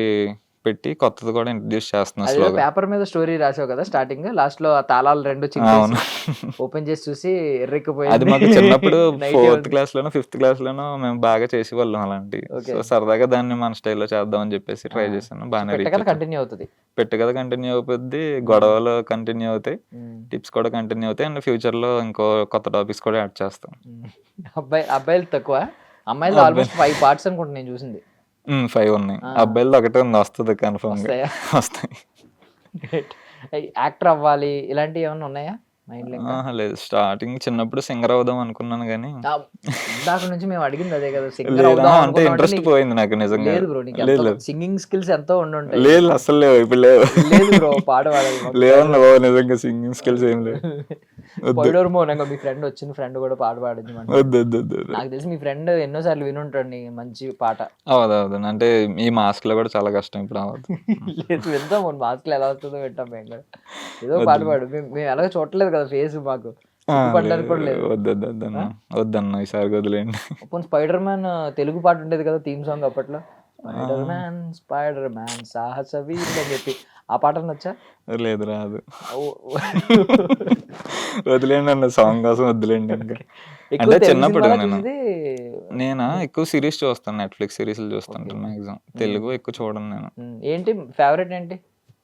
పెట్టి కొత్తది కూడా ఇంట్రొడ్యూస్ చేస్తున్నా అదేదో స్లోగా. పేపర్ మీద స్టోరీ రాసావు కదా! స్టార్టింగ్. లాస్ట్‌లో ఆ తాళాలు 2 అవును. చింపేసి ఓపెన్ చేసి చూసి అది ఎర్రెక్కిపోయింది. మాకు చిన్నప్పుడు నైటే ఫోర్త్ ఉంది. క్లాస్‌లోనో, ఫిఫ్త్ క్లాస్‌లోనో మేము బాగా చేసేవాళ్ళం అలాంటివి. ఓకే. సో, సరదాగా దాన్ని మన స్టైల్‌లో చేద్దామని చెప్పేసి ఆ! ట్రై చేశాను. సో, బానే పిట్ట రీచ్ కథ వచ్చింది. కంటిన్యూ అవుతది. పెట్టు కథ కంటిన్యూ అవుతుంది. హ్మ్. గొడవలు కంటిన్యూ అవుతాయి. హ్మ్. టిప్స్ కూడా కంటిన్యూ అవుతాయి. అండ్ ఫ్యూచర్‌లో ఇంకో కొత్త టాపిక్స్ కూడా యాడ్ చేస్తాం. హ్మ్. అబ్బాయిలు తక్కువ. అమ్మాయిలది అబ్బాయి ఆల్‌మోస్ట్ 5 పార్ట్స్ అనుకుంటా నేను చూసింది. 5 ఉన్నాయి. ఆ! అబ్బాయిలది ఒకటే ఉంది, వస్తది కన్ఫర్మ్‌గా. వస్తాయా? వస్తాయి. గ్రేట్. యాక్టర్ అవ్వాలి ఇలాంటివి ఏమన్నా ఉన్నాయా? మైండ్లో ఇంకా లేదు, స్టార్టింగ్ చిన్నప్పుడు సింగర్ అవుదాం అనుకున్నాను కానీ ఇందాక నుంచి మేము అడిగింది అదే కదా, సింగర్ లేదా అవుదాం అంటే అనుకున్నావు అంటే ఇంట్రెస్ట్ నీకు పోయింది నాకు నిజంగా. లేదు బ్రో, నీకు లేదు ఎంతో లేదు సింగింగ్ స్కిల్స్ ఎంతో ఉండుంటాయి. లేదు అసలు లేవు, ఇప్పుడు లేవు. లేదు బ్రో, పాట పాడాలి మాకు. లేవన్నా బాబు, నిజంగా సింగింగ్ స్కిల్స్ ఏం లేవు. వద్దు పొయ్యడోరు మోనంగా మీ ఫ్రెండ్ వచ్చిన ఫ్రెండ్ కూడా పాట పాడించమంటే, వద్దు వద్దు వద్దు వద్దు. నాకు తెలిసి మీ ఫ్రెండ్ ఎన్నోసార్లు వినుంటాడు నీ మంచి పాట. అవదు అవదు, అంటే ఈ మాస్క్ లో కూడా చాలా కష్టం ఇప్పుడు అవదు. లేదు వింటాం, మన మాస్క్లో ఎలా వస్తుందో వింటాం మేము కూడా. ఏదో పాట పాడు, మేము ఎలాగో చూడలేదు కదా ఫేస్, మాకు పడడానికి కూడా లేదు. వద్దు వద్దు వద్దన్న, వద్దన్న ఈసారి వదిలేండి. పోనీ స్పైడర్ మ్యాన్ తెలుగు పాట ఉండేది కదా థీమ్ సాంగ్ అప్పట్లో, స్పైడర్ మ్యాన్ సాహస వీరుడు అని చెప్పి, ఆ పాట నచ్చా? లేదు రాదు, వదిలేండి అన్న, సాంగ్ కోసం వదిలేండి. ఇంకా అంటే చిన్నప్పుడు నేను ఎక్కువ సిరీస్ చూస్తాను, నెట్ఫ్లిక్స్ సిరీస్లు చూస్తుంటాను మాక్సిమం. తెలుగు ఎక్కువ చూడను నేను. ఏంటి ఫేవరెట్, ఏంటి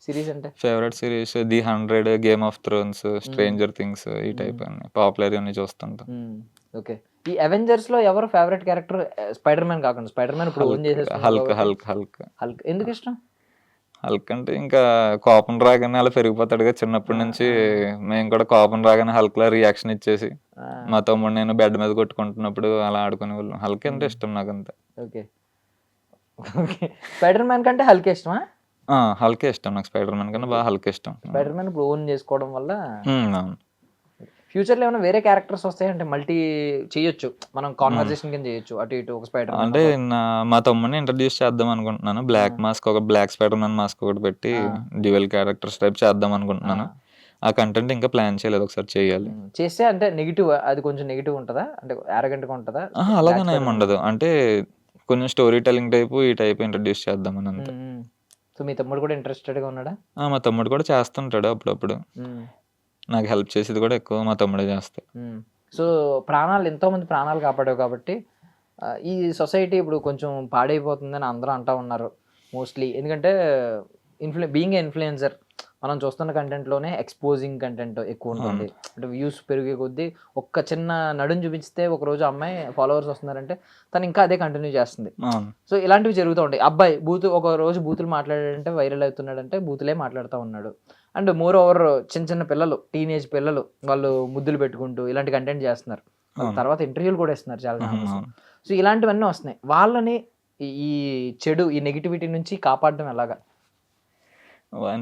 సిరీస్ అంటే? Favourite series the 100, Game of Thrones, Stranger Things, ఈ టైప్ అన్ని పాపులర్ అన్ని చూస్తుంటాం. ఓకే, ఈ అవెంజర్స్ లో ఎవరు ఫేవరెట్ క్యారెక్టర్? స్పైడర్ మ్యాన్ కాకుండా, స్పైడర్ మ్యాన్ ఇప్పుడు ఓన్ చేసేసుకున్నాడు. హల్క్ హల్క్ హల్క్ హల్క్ ఎందుకు ఇష్టం? హల్క్ అంటే ఇంకా కోపం రాగానే అలా పెరిగిపోతాడుగా చిన్నప్పటి నుంచి. మేము కూడా కోపం రాగానే హల్క్ లా రియాక్షన్ ఇచ్చేసి, మా తమ్ముడు నేను బెడ్ మీద కొట్టుకుంటున్నప్పుడు అలా ఆడుకునే వాళ్ళం. హల్క్ అంటే ఇష్టం నాకు అంతే. ఓకే ఓకే, స్పైడర్ మ్యాన్ కంటే హల్క్ ఇష్టమా? హల్కే ఇష్టం నాకు, స్పైడర్ మ్యాన్ కన్నా బాగా హల్క్ ఇష్టం. స్పైడర్ మ్యాన్ ఇప్పుడు ఓన్ చేసుకోవడం వల్ల అవును. ఫ్యూచర్లో ఏమైనా వేరే క్యారెక్టర్స్ వస్తాయంటే మల్టీ చేయొచ్చు, మనం కాన్వర్జేషన్ కింద చేయొచ్చు అటు ఇటు ఒక స్పైడర్ మ్యాన్. అంటే మా తమ్ముడిని ఇంట్రడ్యూస్ చేద్దాం అనుకుంటున్నాను. బ్లాక్ మాస్క్, ఒక బ్లాక్ స్పైడర్ మ్యాన్ మాస్క్ ఒకటి పెట్టి డ్యూయల్ క్యారెక్టర్స్ టైప్ చేద్దాం అనుకుంటున్నాను. ఆ కంటెంట్ ఇంకా ప్లాన్ చేయలేదు, ఒకసారి చేయాలి. చేస్తే అంటే నెగిటివ్, అది కొంచెం నెగిటివ్ ఉంటుందా, అంటే arrogant గా ఉంటుందా? అలాగనే ఏమి ఉండదు, అంటే కొంచెం స్టోరీ టెల్లింగ్ టైపు ఈ టైప్ ఇంట్రడ్యూస్ చేద్దామని అంతే. సో మీ తమ్ముడు కూడా ఇంట్రెస్టెడ్గా ఉన్నాడా? మా తమ్ముడు కూడా చేస్తుంటాడు అప్పుడప్పుడు. నాకు హెల్ప్ చేసేది కూడా ఎక్కువ మా తమ్ముడే చేస్తాడు. సో ప్రాణాలు, ఎంతోమంది ప్రాణాలు కాపాడావు కాబట్టి ఈ సొసైటీ ఇప్పుడు కొంచెం పాడైపోతుందని అందరూ అంటూ ఉన్నారు మోస్ట్లీ. ఎందుకంటే బీయింగ్ ఏ ఇన్ఫ్లుయెన్సర్, మనం చూస్తున్న కంటెంట్లోనే ఎక్స్పోజింగ్ కంటెంట్ ఎక్కువ ఉంటుంది. అంటే వ్యూస్ పెరిగే కొద్దీ ఒక్క చిన్న నడుని చూపిస్తే ఒకరోజు అమ్మాయి ఫాలోవర్స్ వస్తున్నారంటే తను ఇంకా అదే కంటిన్యూ చేస్తుంది. సో ఇలాంటివి జరుగుతూ ఉంటాయి. అబ్బాయి ఒక రోజు బూతులు మాట్లాడాడంటే, వైరల్ అవుతున్నాడంటే బూతులే మాట్లాడుతూ ఉన్నాడు. అండ్ మోర్ ఓవర్ చిన్న పిల్లలు, టీనేజ్ పిల్లలు, వాళ్ళు ముద్దులు పెట్టుకుంటూ ఇలాంటి కంటెంట్ చేస్తున్నారు. తర్వాత ఇంటర్వ్యూలు కూడా ఇస్తున్నారు చాలా. సో ఇలాంటివన్నీ వస్తున్నాయి. వాళ్ళని ఈ చెడు, ఈ నెగిటివిటీ నుంచి కాపాడడం ఎలాగా?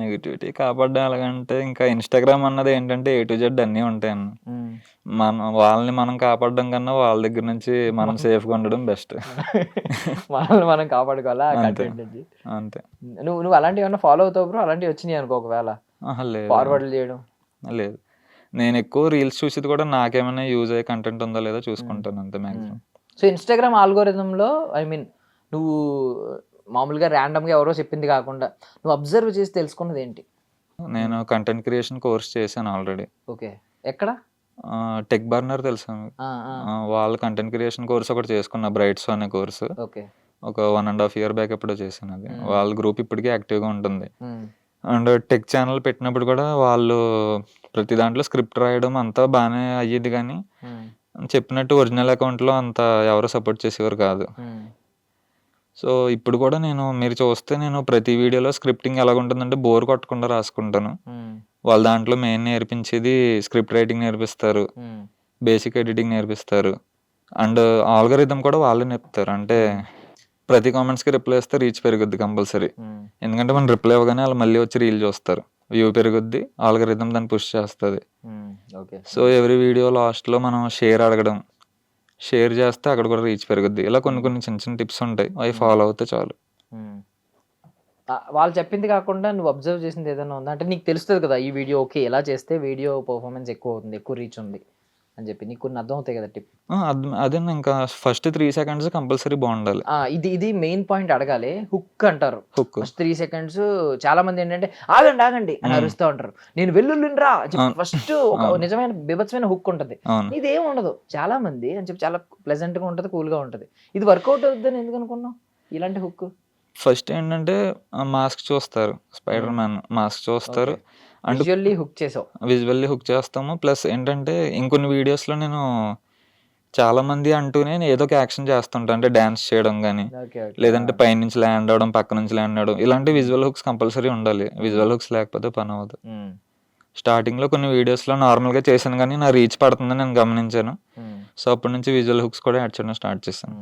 నెగిటివిటీ కాపాడడం ఎలాగంటే, ఇంకా ఇన్స్టాగ్రామ్ అన్నది ఏంటంటే A to Z అన్నీ ఉంటాయండి. వాళ్ళని మనం కాపాడడం కన్నా వాళ్ళ దగ్గర నుంచి మనం సేఫ్గా ఉండడం బెస్ట్. వాళ్ళని మనం కాపాడుకోవాలా కంటెంట్ నుంచి. అంతే. నువ్వు అలాంటివి ఏమన్నా ఫాలో అవుతావు బ్రో? అలాంటివి వచ్చినాయి అనుకో ఒకవేళ, లేదు ఫార్వర్డ్లు చేయడం? లేదు, నేను ఎక్కువ రీల్స్ చూసేది కూడా నాకేమైనా యూజ్ అయ్యే కంటెంట్ ఉందో లేదో చూసుకుంటాను అంతే మ్యాక్సిమం. సో ఇన్స్టాగ్రామ్ ఆల్గోరిథంలో, ఐ మీన్ నువ్వు మామూలుగా ర్యాండమ్గా ఎవరో చెప్పింది కాకుండా నువ్వు అబ్జర్వ్ చేసి తెలుసుకున్నది ఏంటి? నేను కంటెంట్ క్రియేషన్ కోర్స్ చేశాను ఆల్రెడీ. ఓకే, ఎక్కడ? టెక్ బర్నర్ తెలుసా? వాళ్ళ కంటెంట్ క్రియేషన్ కోర్స్ ఒకటి చేసుకున్నా, బ్రైట్స్ అనే కోర్సు. ఓకే, ఒక 1.5 year బ్యాక్ ఎప్పుడో చేశాను అది. వాళ్ళ గ్రూప్ ఇప్పటికీ యాక్టివ్గా ఉంటుంది. అండ్ టెక్ ఛానల్ పెట్టినప్పుడు కూడా వాళ్ళు ప్రతి దాంట్లో స్క్రిప్ట్ రాయడం అంతా బాగానే అయ్యేది, కానీ చెప్పినట్టు ఒరిజినల్ అకౌంట్లో అంత ఎవరు సపోర్ట్ చేసేవారు కాదు. సో ఇప్పుడు కూడా మీరు చూస్తే నేను ప్రతి వీడియోలో స్క్రిప్టింగ్ ఎలాగుంటుందంటే బోర్ కొట్టకుండా రాసుకుంటాను. వాళ్ళ దాంట్లో మెయిన్ నేర్పించేది స్క్రిప్ట్ రైటింగ్ నేర్పిస్తారు, బేసిక్ ఎడిటింగ్ నేర్పిస్తారు, అండ్ ఆల్గరిథం కూడా వాళ్ళే నేర్పుతారు. అంటే ప్రతి కామెంట్స్కి రిప్లై ఇస్తే రీచ్ పెరుగుద్ది కంపల్సరీ. ఎందుకంటే మనం రిప్లై ఇవ్వగానే వాళ్ళు మళ్ళీ వచ్చి రీల్ చూస్తారు, వ్యూ పెరుగుద్ది, ఆల్గరిథం దాన్ని పుష్ చేస్తుంది. సో ఎవ్రీ వీడియో లాస్ట్లో మనం షేర్ అడగడం, షేర్ చేస్తే అక్కడ కూడా రీచ్ పెరుగుద్ది. ఇలా కొన్ని చిన్న చిన్న టిప్స్ ఉంటాయి, అవి ఫాలో అవుతే చాలు. వాళ్ళు చెప్పింది కాకుండా నువ్వు అబ్జర్వ్ చేసింది ఏదైనా ఉందా? అంటే నీకు తెలుస్తుంది కదా ఈ వీడియో ఓకే ఎలా చేస్తే వీడియో పర్ఫార్మెన్స్ ఎక్కువ అవుతుంది, ఎక్కువ రీచ్ ఉంది అని చెప్పి నీకు కొన్ని అర్థం అవుతాయి కదా టిప్? అదే, ఇంకా ఫస్ట్ 3 seconds కంపల్సరీ బాగుండాలి. ఇది మెయిన్ పాయింట్ అడగాలి. హుక్ అంటారు. ఫస్ట్ 3 seconds చాలా మంది ఏంటంటే ఆగండి ఆగండి అని అరుస్తూ ఉంటారు. నేను వెల్లుల్లిరా ఫస్ట్ ఒక నిజమైన బిభత్సమైన హుక్ ఉంటుంది. ఇదేం ఉండదు చాలా మంది అని చెప్పి, చాలా ప్లెజెంట్ గా ఉంటుంది, కూల్ గా ఉంటుంది. ఇది వర్కౌట్ అవుతుందని ఎందుకు అనుకున్నావు ఇలాంటి హుక్? ఫస్ట్ ఏంటంటే మాస్క్ చూస్తారు, స్పైడర్ మ్యాన్ మాస్క్ చూస్తారు, అండ్ విజువల్లీ హుక్ చేస్తాము. ప్లస్ ఏంటంటే ఇంకొన్ని వీడియోస్లో నేను చాలా మంది అంటూనే ఏదో ఒక యాక్షన్ చేస్తుంటా, అంటే డ్యాన్స్ చేయడం కానీ, లేదంటే పైనుంచి ల్యాండ్ అవడం, పక్క నుంచి ల్యాండ్ అవడం, ఇలాంటి విజువల్ హుక్స్ కంపల్సరీ ఉండాలి. విజువల్ హుక్స్ లేకపోతే పని అవ్వదు. స్టార్టింగ్‌లో కొన్ని వీడియోస్‌లో నార్మల్‌గా చేశాను గానీ, నా రీచ్ పడుతుందని నేను గమనించాను. సో, అప్పటి నుంచి విజువల్ హుక్స్ కూడా యాడ్ చేయడం స్టార్ట్ చేశాను.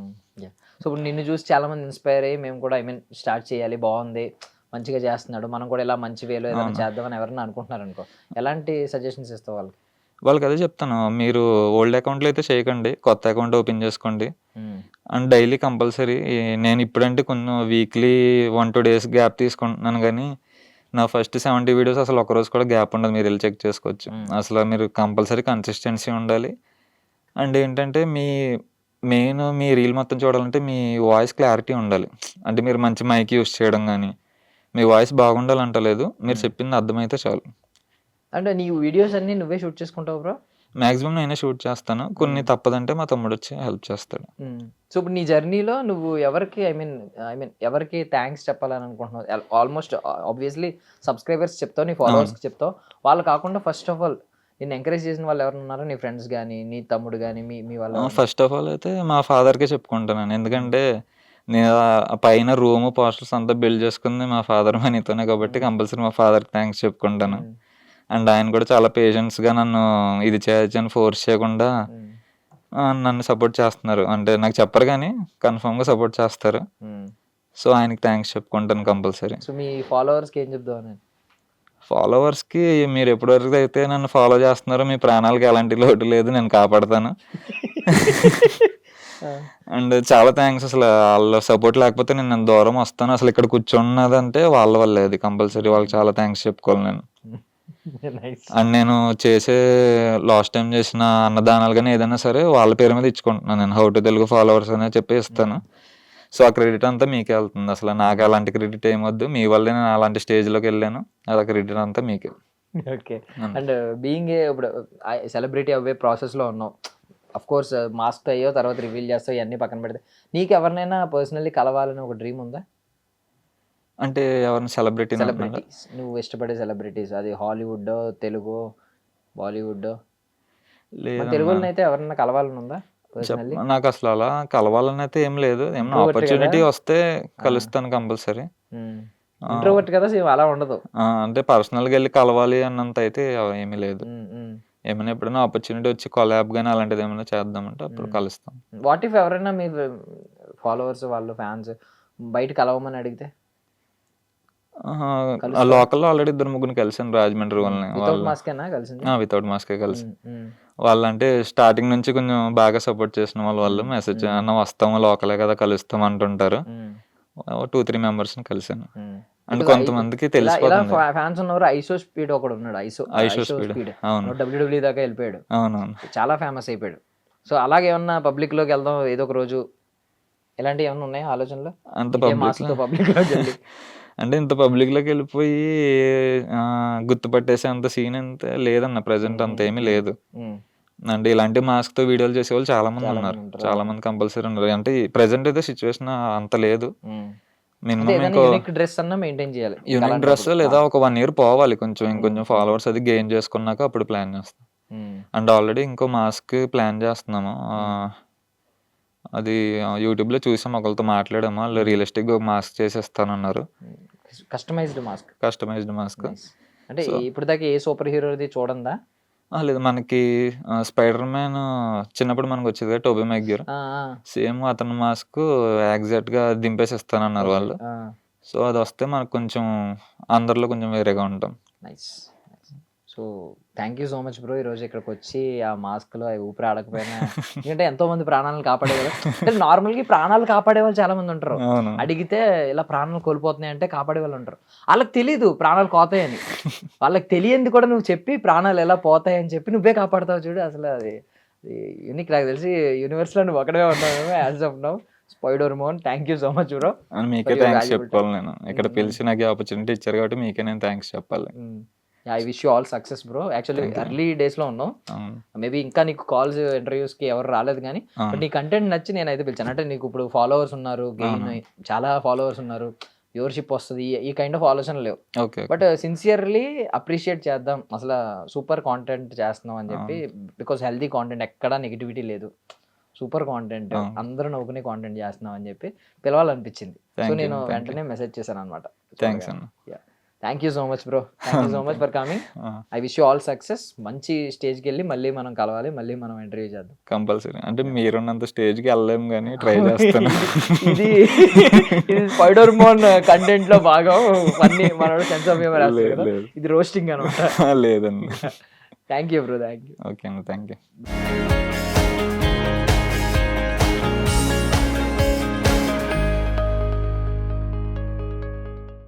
యాహ్! సో, ఇప్పుడు నిన్ను చూసి చాలామంది ఇన్‌స్పైర్ అయ్యి మేము కూడా స్టార్ట్ చేయాలి, బావుంది, మంచిగా చేస్తున్నాడు, మనం కూడా ఇలా మంచి వేలో ఏదైనా అవును. చేద్దామని ఎవరైనా అనుకుంటున్నారనుకో, ఎలాంటి సజెషన్స్ ఇస్తావు వాళ్ళకి? వాళ్ళకదే చెప్తాను. మీరు ఓల్డ్ అకౌంట్‌లో అయితే చేయకండి. కొత్త అకౌంట్ ఓపెన్ చేసుకోండి. హ్మ్. అండ్ డైలీ కంపల్సరీ నేను ఇప్పుడంటే కొంచెం వీక్లీ 1, 2 డేస్ గ్యాప్ తీసుకుంటున్నాను గానీ, నా ఫస్ట్ 70 వీడియోస్ అసలు ఒక్కరోజు కూడా గ్యాప్ ఉండదు. మీరెళ్లి చెక్ చేసుకోవచ్చు. హ్మ్. అసల మీరు కంపల్సరీ కన్సిస్టెన్సీ ఉండాలి. అండ్ ఏంటంటే మీ రీల్ మొత్తం చూడాలంటే మీ వాయిస్ క్లారిటీ ఉండాలి. అంటే మీరు మంచి మైక్ యూజ్ చేయడం గానీ, మీ వాయిస్ బాగుండాలంటలేదు. మీరు చెప్పింది అర్థమైతే చాలు. అంటే నీ వీడియోస్ అన్నీ నువ్వే షూట్ చేసుకుంటావా బ్రో? మాక్సిమం నేనే షూట్ చేస్తాను. కొన్ని తప్పదంటే మా తమ్ముడొచ్చి హెల్ప్ చేస్తాడు. సో, ఇప్పుడు నీ జర్నీలో నువ్వు ఎవరికి ఎవరికి థాంక్స్ చెప్పాలని అనుకుంటున్నావు? ఆల్‌మోస్ట్ ఆబ్వియస్‌లీ సబ్‌స్క్రైబర్స్ చెప్తావు, నీ ఫాలోవర్స్‌కి చెప్తావు. వాళ్ళు కాకుండా ఫస్ట్ ఆఫ్ ఆల్ నిన్ను ఎంకరేజ్ చేసిన వాళ్ళు ఎవరైనా ఉన్నారా? నీ ఫ్రెండ్స్ గాని, నీ తమ్ముడు గాని, మీ మీ వాళ్ళు ఎవరైనా? ఫస్ట్ ఆఫ్ ఆల్ అయితే మా ఫాదర్‌కే చెప్పుకుంటానండి. ఎందుకంటే నేను పైన రూము, పోస్టర్స్ అంతా బిల్డ్ చేసుకుంది మా ఫాదర్ మనీతోనే కాబట్టి కంపల్సరీ మా ఫాదర్‌కి థాంక్స్ చెప్పుకుంటాను. హ్మ్. అండ్ ఆయన కూడా చాలా పేషెన్స్‌గా నన్ను ఇది చేయొచ్చు అని ఫోర్స్ చేయకుండా హ్మ్. నన్ను సపోర్ట్ చేస్తున్నారు. అంటే నాకు చెప్పరు గానీ కన్ఫర్మ్‌గా సపోర్ట్ చేస్తారు. హ్మ్. సో, ఆయనకి థాంక్స్ చెప్పుకుంటాను కంపల్సరీ. సో, మీ ఫాలోవర్స్‌కి ఏం చెప్దామని? ఫాలోవర్స్‌కి మీరు ఎప్పటి వరకు అయితే నన్ను ఫాలో చేస్తున్నారో మీ ప్రాణాలకి ఎలాంటి లోటు లేదు. నేను కాపాడతాను. ఆ! అండ్ చాలా థాంక్స్ అసల ఆళ్ళ సపోర్ట్ లేకపోతే నేను ఇంత దూరం వస్తాను. అసలు ఇక్కడ కూర్చున్నదంటే వాళ్ళ వల్లే అది కంపల్సరీ. వాళ్ళకి చాలా థాంక్స్ చెప్పుకోవాలి నేను. నైస్. అండ్ నేను చేసే లాస్ట్ టైమ్ చేసిన అన్నదానాలు గాని ఏదైనా సరే వాళ్ళ పేరు మీద ఇచ్చుకుంటున్నాను నేను. హౌ టు తెలుగు ఫాలోవర్స్ అనే చెప్పి ఇస్తాను. సో, ఆ క్రెడిట్ అంతా మీకే వెళ్తుంది. అసల నాకు ఎలాంటి క్రెడిట్ ఏమొద్దు. మీ వల్లే నేను అలాంటి స్టేజ్‌లోకెళ్ళాను. ఆ క్రెడిట్ అంతా మీకే. ఓకే. అంతే. అండ్ బీయింగ్ ఏ ఇప్పుడు సెలబ్రిటీ అవ్వే ప్రాసెస్‌లో ఉన్నావు. ఆఫ్‌కోర్స్ మాస్క్‌తో అయ్యావు, తర్వాత రివీల్ చేస్తావు, ఇయన్నీ పక్కన పెడితే. నీకెవరినైనా పర్సనల్లీ కలవాలని ఒక డ్రీమ్ ఉందా? అంటే ఎవరిని సెలబ్రిటీని అంటున్నారా? సెలబ్రిటీస్. నువ్వు ఇష్టపడే సెలబ్రిటీస్. అది హాలీవుడ్డో, తెలుగో, బాలీవుడ్డో. మన లేదన్నా. తెలుగోళ్ళనైతే ఎవరన్నా కలవాలని ఉందా పర్సనల్లీ? నాకసలు అలా కలవాలని అయితే ఏం లేదు. ఏమన్నా ఇంట్రోవర్ట్ కదా! ఆపర్చునిటీ వస్తే ఆ! కలుస్తాను కంపల్సరీ. హ్మ్. ఆహ్, ఇంట్రోవర్ట్ కదా! సేమ్ అలా ఉండదు. అంటే పర్సనల్‌గా ఎళ్లి కలవాలి అన్నంత అయితే ఏమీ లేదు. హ్మ్. హ్మ్. ఏమైనా ఎప్పుడైనా ఆపర్చునిటీ వచ్చి కొలాబ్ గాని అలాంటిది ఏమైనా చేద్దామంటే అప్పుడు హ్మ్. కలుస్తాం. వాట్ ఇఫ్ ఎవరైనా మీ ఫాలోవర్స్, వాళ్ళు ఫ్యాన్స్ బయట కలవమని అడిగితే ఆహా! కలుస్తావా? లోకల్‌లో ఆల్రెడీ ఇద్దరు ముగ్గురిని కలిసాను రాజమండ్రి వాళ్ళని. వితౌట్ మాస్కేనా కలిసింది? వితౌట్ మాస్కే కలిసాను. హ్మ్. హ్మ్. వాళ్ళంటే స్టార్టింగ్ నుంచి కొంచెం బాగా సపోర్ట్ చేసిన వాళ్ళు హ్మ్. మెసేజ్ హ్మ్. "అన్న వస్తాము లోకలే కదా కలుస్తాం" అంటుంటారు. హ్మ్. 2, 3 మెంబర్స్‌ని కలిసాను. హ్మ్. అండ్ బికాజ్ కొంతమందికి ఇలా ఇలా తెలిసిపోతుంది. ఫ్యాన్స్ ఉన్నవారు ఐసో స్పీడ్ ఒకడున్నాడు. IShow IShowSpeed. స్పీడ్. అవును. డబ్ల్యూడబ్ల్యూ దాకా ఎళ్ళిపోయాడు. అవునవును. చాలా ఫేమస్ అయిపోయాడు. సో, అలాగేమన్నా పబ్లిక్‌లోకి ఎళ్దాం ఏదో ఒక రోజు, ఇలాంటియేమన్నా ఉన్నాయా ఆలోచనలు? అంత ఇదే పబ్లిక్‌లో మాస్క్‌తో పబ్లిక్‌లోకెళ్ళి. అంటే ఇంత పబ్లిక్‌లోకెళ్ళిపోయి గుర్తుపట్టేసేంత సీన్ అంత లేదన్న హ్మ్. ప్రెజెంట్ అంత హ్మ్. ఏమీ హ్మ్. లేదు. హ్మ్. అంటే ఇలాంటి మాస్క్‌తో వీడియోలు చేసేవాళ్ళు చాలా చాలా మందున్నారు. మందుంటారు. చాలా అవును. మంది కంపల్సరీ ఉన్నారు. అంటే ప్రెజెంట్ అయితే సిట్యుయేషన్ అంత లేదు. హ్మ్. అంటే మినిమమ్ ఏదైనా ఇంకో యూనిక్ డ్రెస్ అన్నా మెయింటైన్ చేయాలి యూనిక్ డ్రెస్ మీకలాంటప్పుడు. ఆ! లేదా ఒక 1 ఇయర్ పోవాలి కొంచెం. హ్మ్. ఇంకొంచెం హ్మ్. ఫాలోవర్స్ అది గెయిన్ చేసుకున్నాక అప్పుడు ప్లాన్ చేస్తాం. హ్మ్. అండ్ ఆల్రెడీ ఇంకో మాస్క్ ప్లాన్ చేస్తున్నాము. హ్మ్. అది యూట్యూబ్‌లో చూసాం ఒకళ్ళతో మాట్లాడాము. ఆళ్ళు హ్మ్. రియలిస్టిక్‌గా ఒక మాస్క్ చేసిస్తానన్నారు. Hmm. Customised mask. Customised mask. Nice. అంటే సో ఇప్పటిదాకా ఏ సూపర్ హీరోది చూడందా? లేదు మనకి 'స్పైడర్ మ్యాన్' చిన్నప్పుడు మనకొచ్చేది కదా! టోబీ మెగ్యూర్. ఆ! ఆ! సేమ్ అతని మాస్కు ఎగ్జాక్ట్‌గా దింపేసి ఇస్తానన్నారు ఓకే. వాళ్ళు. ఆ! సో, అదొస్తే మనకు కొంచెం అందరిలో కొంచెం వేరేగా ఉంటాం. Nice. Nice. So, thank you so much bro. ఈరోజు ఇక్కడికొచ్చి ఆ మాస్క్‌లో అవి ఊపిరి ఆడకపోయినా, ఎందుకంటే ఎంతోమంది ప్రాణాలను కాపాడావు కదా! అంటే నార్మల్‌గా ఈ ప్రాణాలు కాపాడేవాళ్ళు చాలామంది ఉంటారు. అవును. అడిగితే ఇలా ప్రాణాలు కోల్పోతున్నాయంటే కాపాడేవాళ్ళు ఉంటారు. ఆళ్ళకి తెలీదు ప్రాణాలు పోతాయని. వాళ్ళకి తెలియంది కూడా నువ్వు చెప్పి ప్రాణాలు ఎలా పోతాయని చెప్పి నువ్వే కాపాడతావు చూడు. అసలు అది యూనిక్. నాకు తెలిసి యూనివర్స్‌లో నువ్వు ఒక్కడివే ఉన్నావేమో as of now. Spider man. Thank you so much bro అని మీకే for your thanks valuable time. చెప్పుకోవాలి నేను. ఇక్కడ హ్మ్. పిలిచి నాకు ఈ ఆపర్చునిటీ ఇచ్చారు కాబట్టి మీకే నేను థాంక్స్ చెప్పాలి. హ్మ్. I wish you all success bro. Actually thank you. Early డేస్‌లో ఉన్నావు. అవును. మేబీ ఇంకా నీకు కాల్స్, ఇంటర్‌వ్యూస్‌కి ఎవరు రాలేదు గానీ, బట్ అవును. నీ కంటెంట్ నచ్చి నేనైతే పిలిచాను. అంటే నీకు ఇప్పుడు ఫాలోవర్స్ ఉన్నారు. గెయిన్ అవునవును. చాలా ఫాలోవర్స్ ఉన్నారు. వ్యూవర్‌షిప్ వస్తది. ఈ కైండ్ ఆఫ్ ఆలోచనలు లేవు. Okay. Okay. But sincerely appreciate చేద్దాం. సూపర్ కాంటెంట్ చేస్తున్నావు అని చెప్పి. అవును. బికాజ్ హెల్తీ కాంటెంట్, ఎక్కడా నెగటివిటీ లేదు. సూపర్ కాంటెంట్, అవును. అందరూ నవ్వుకునే కాంటెంట్ చేస్తున్నావు అని చెప్పి పిలవాలనిపించింది. So, thank you. నేను థాంక్ యూ. వెంటనే మెసేజ్ చేశాననమాట థాంక్స్ చూడగానే. అన్న. Yeah! Thank you so much bro, thank you so much for coming. I wish you all success. మంచి స్టేజ్కి వెళ్ళి మళ్ళీ మనం కలవాలి, మళ్ళీ మనం ఇంటర్వ్యూ చేద్దాం. కంపల్సరీ. అంటే మీరున్నంత స్టేజ్కి వెళ్ళలేము కానీ ట్రై చేస్తాను. ఇది ఇది స్పైడర్-మ్యాన్ కంటెంట్ లో బాగా ఫన్నీ, మనోడు సెన్స్ ఆఫ్ హ్యూమర్ వేస్తాడు కదా, ఇది రోస్టింగ్ అనమాట. లేదండి. Thank you bro, thank you. Okay అండి, థ్యాంక్ యూ.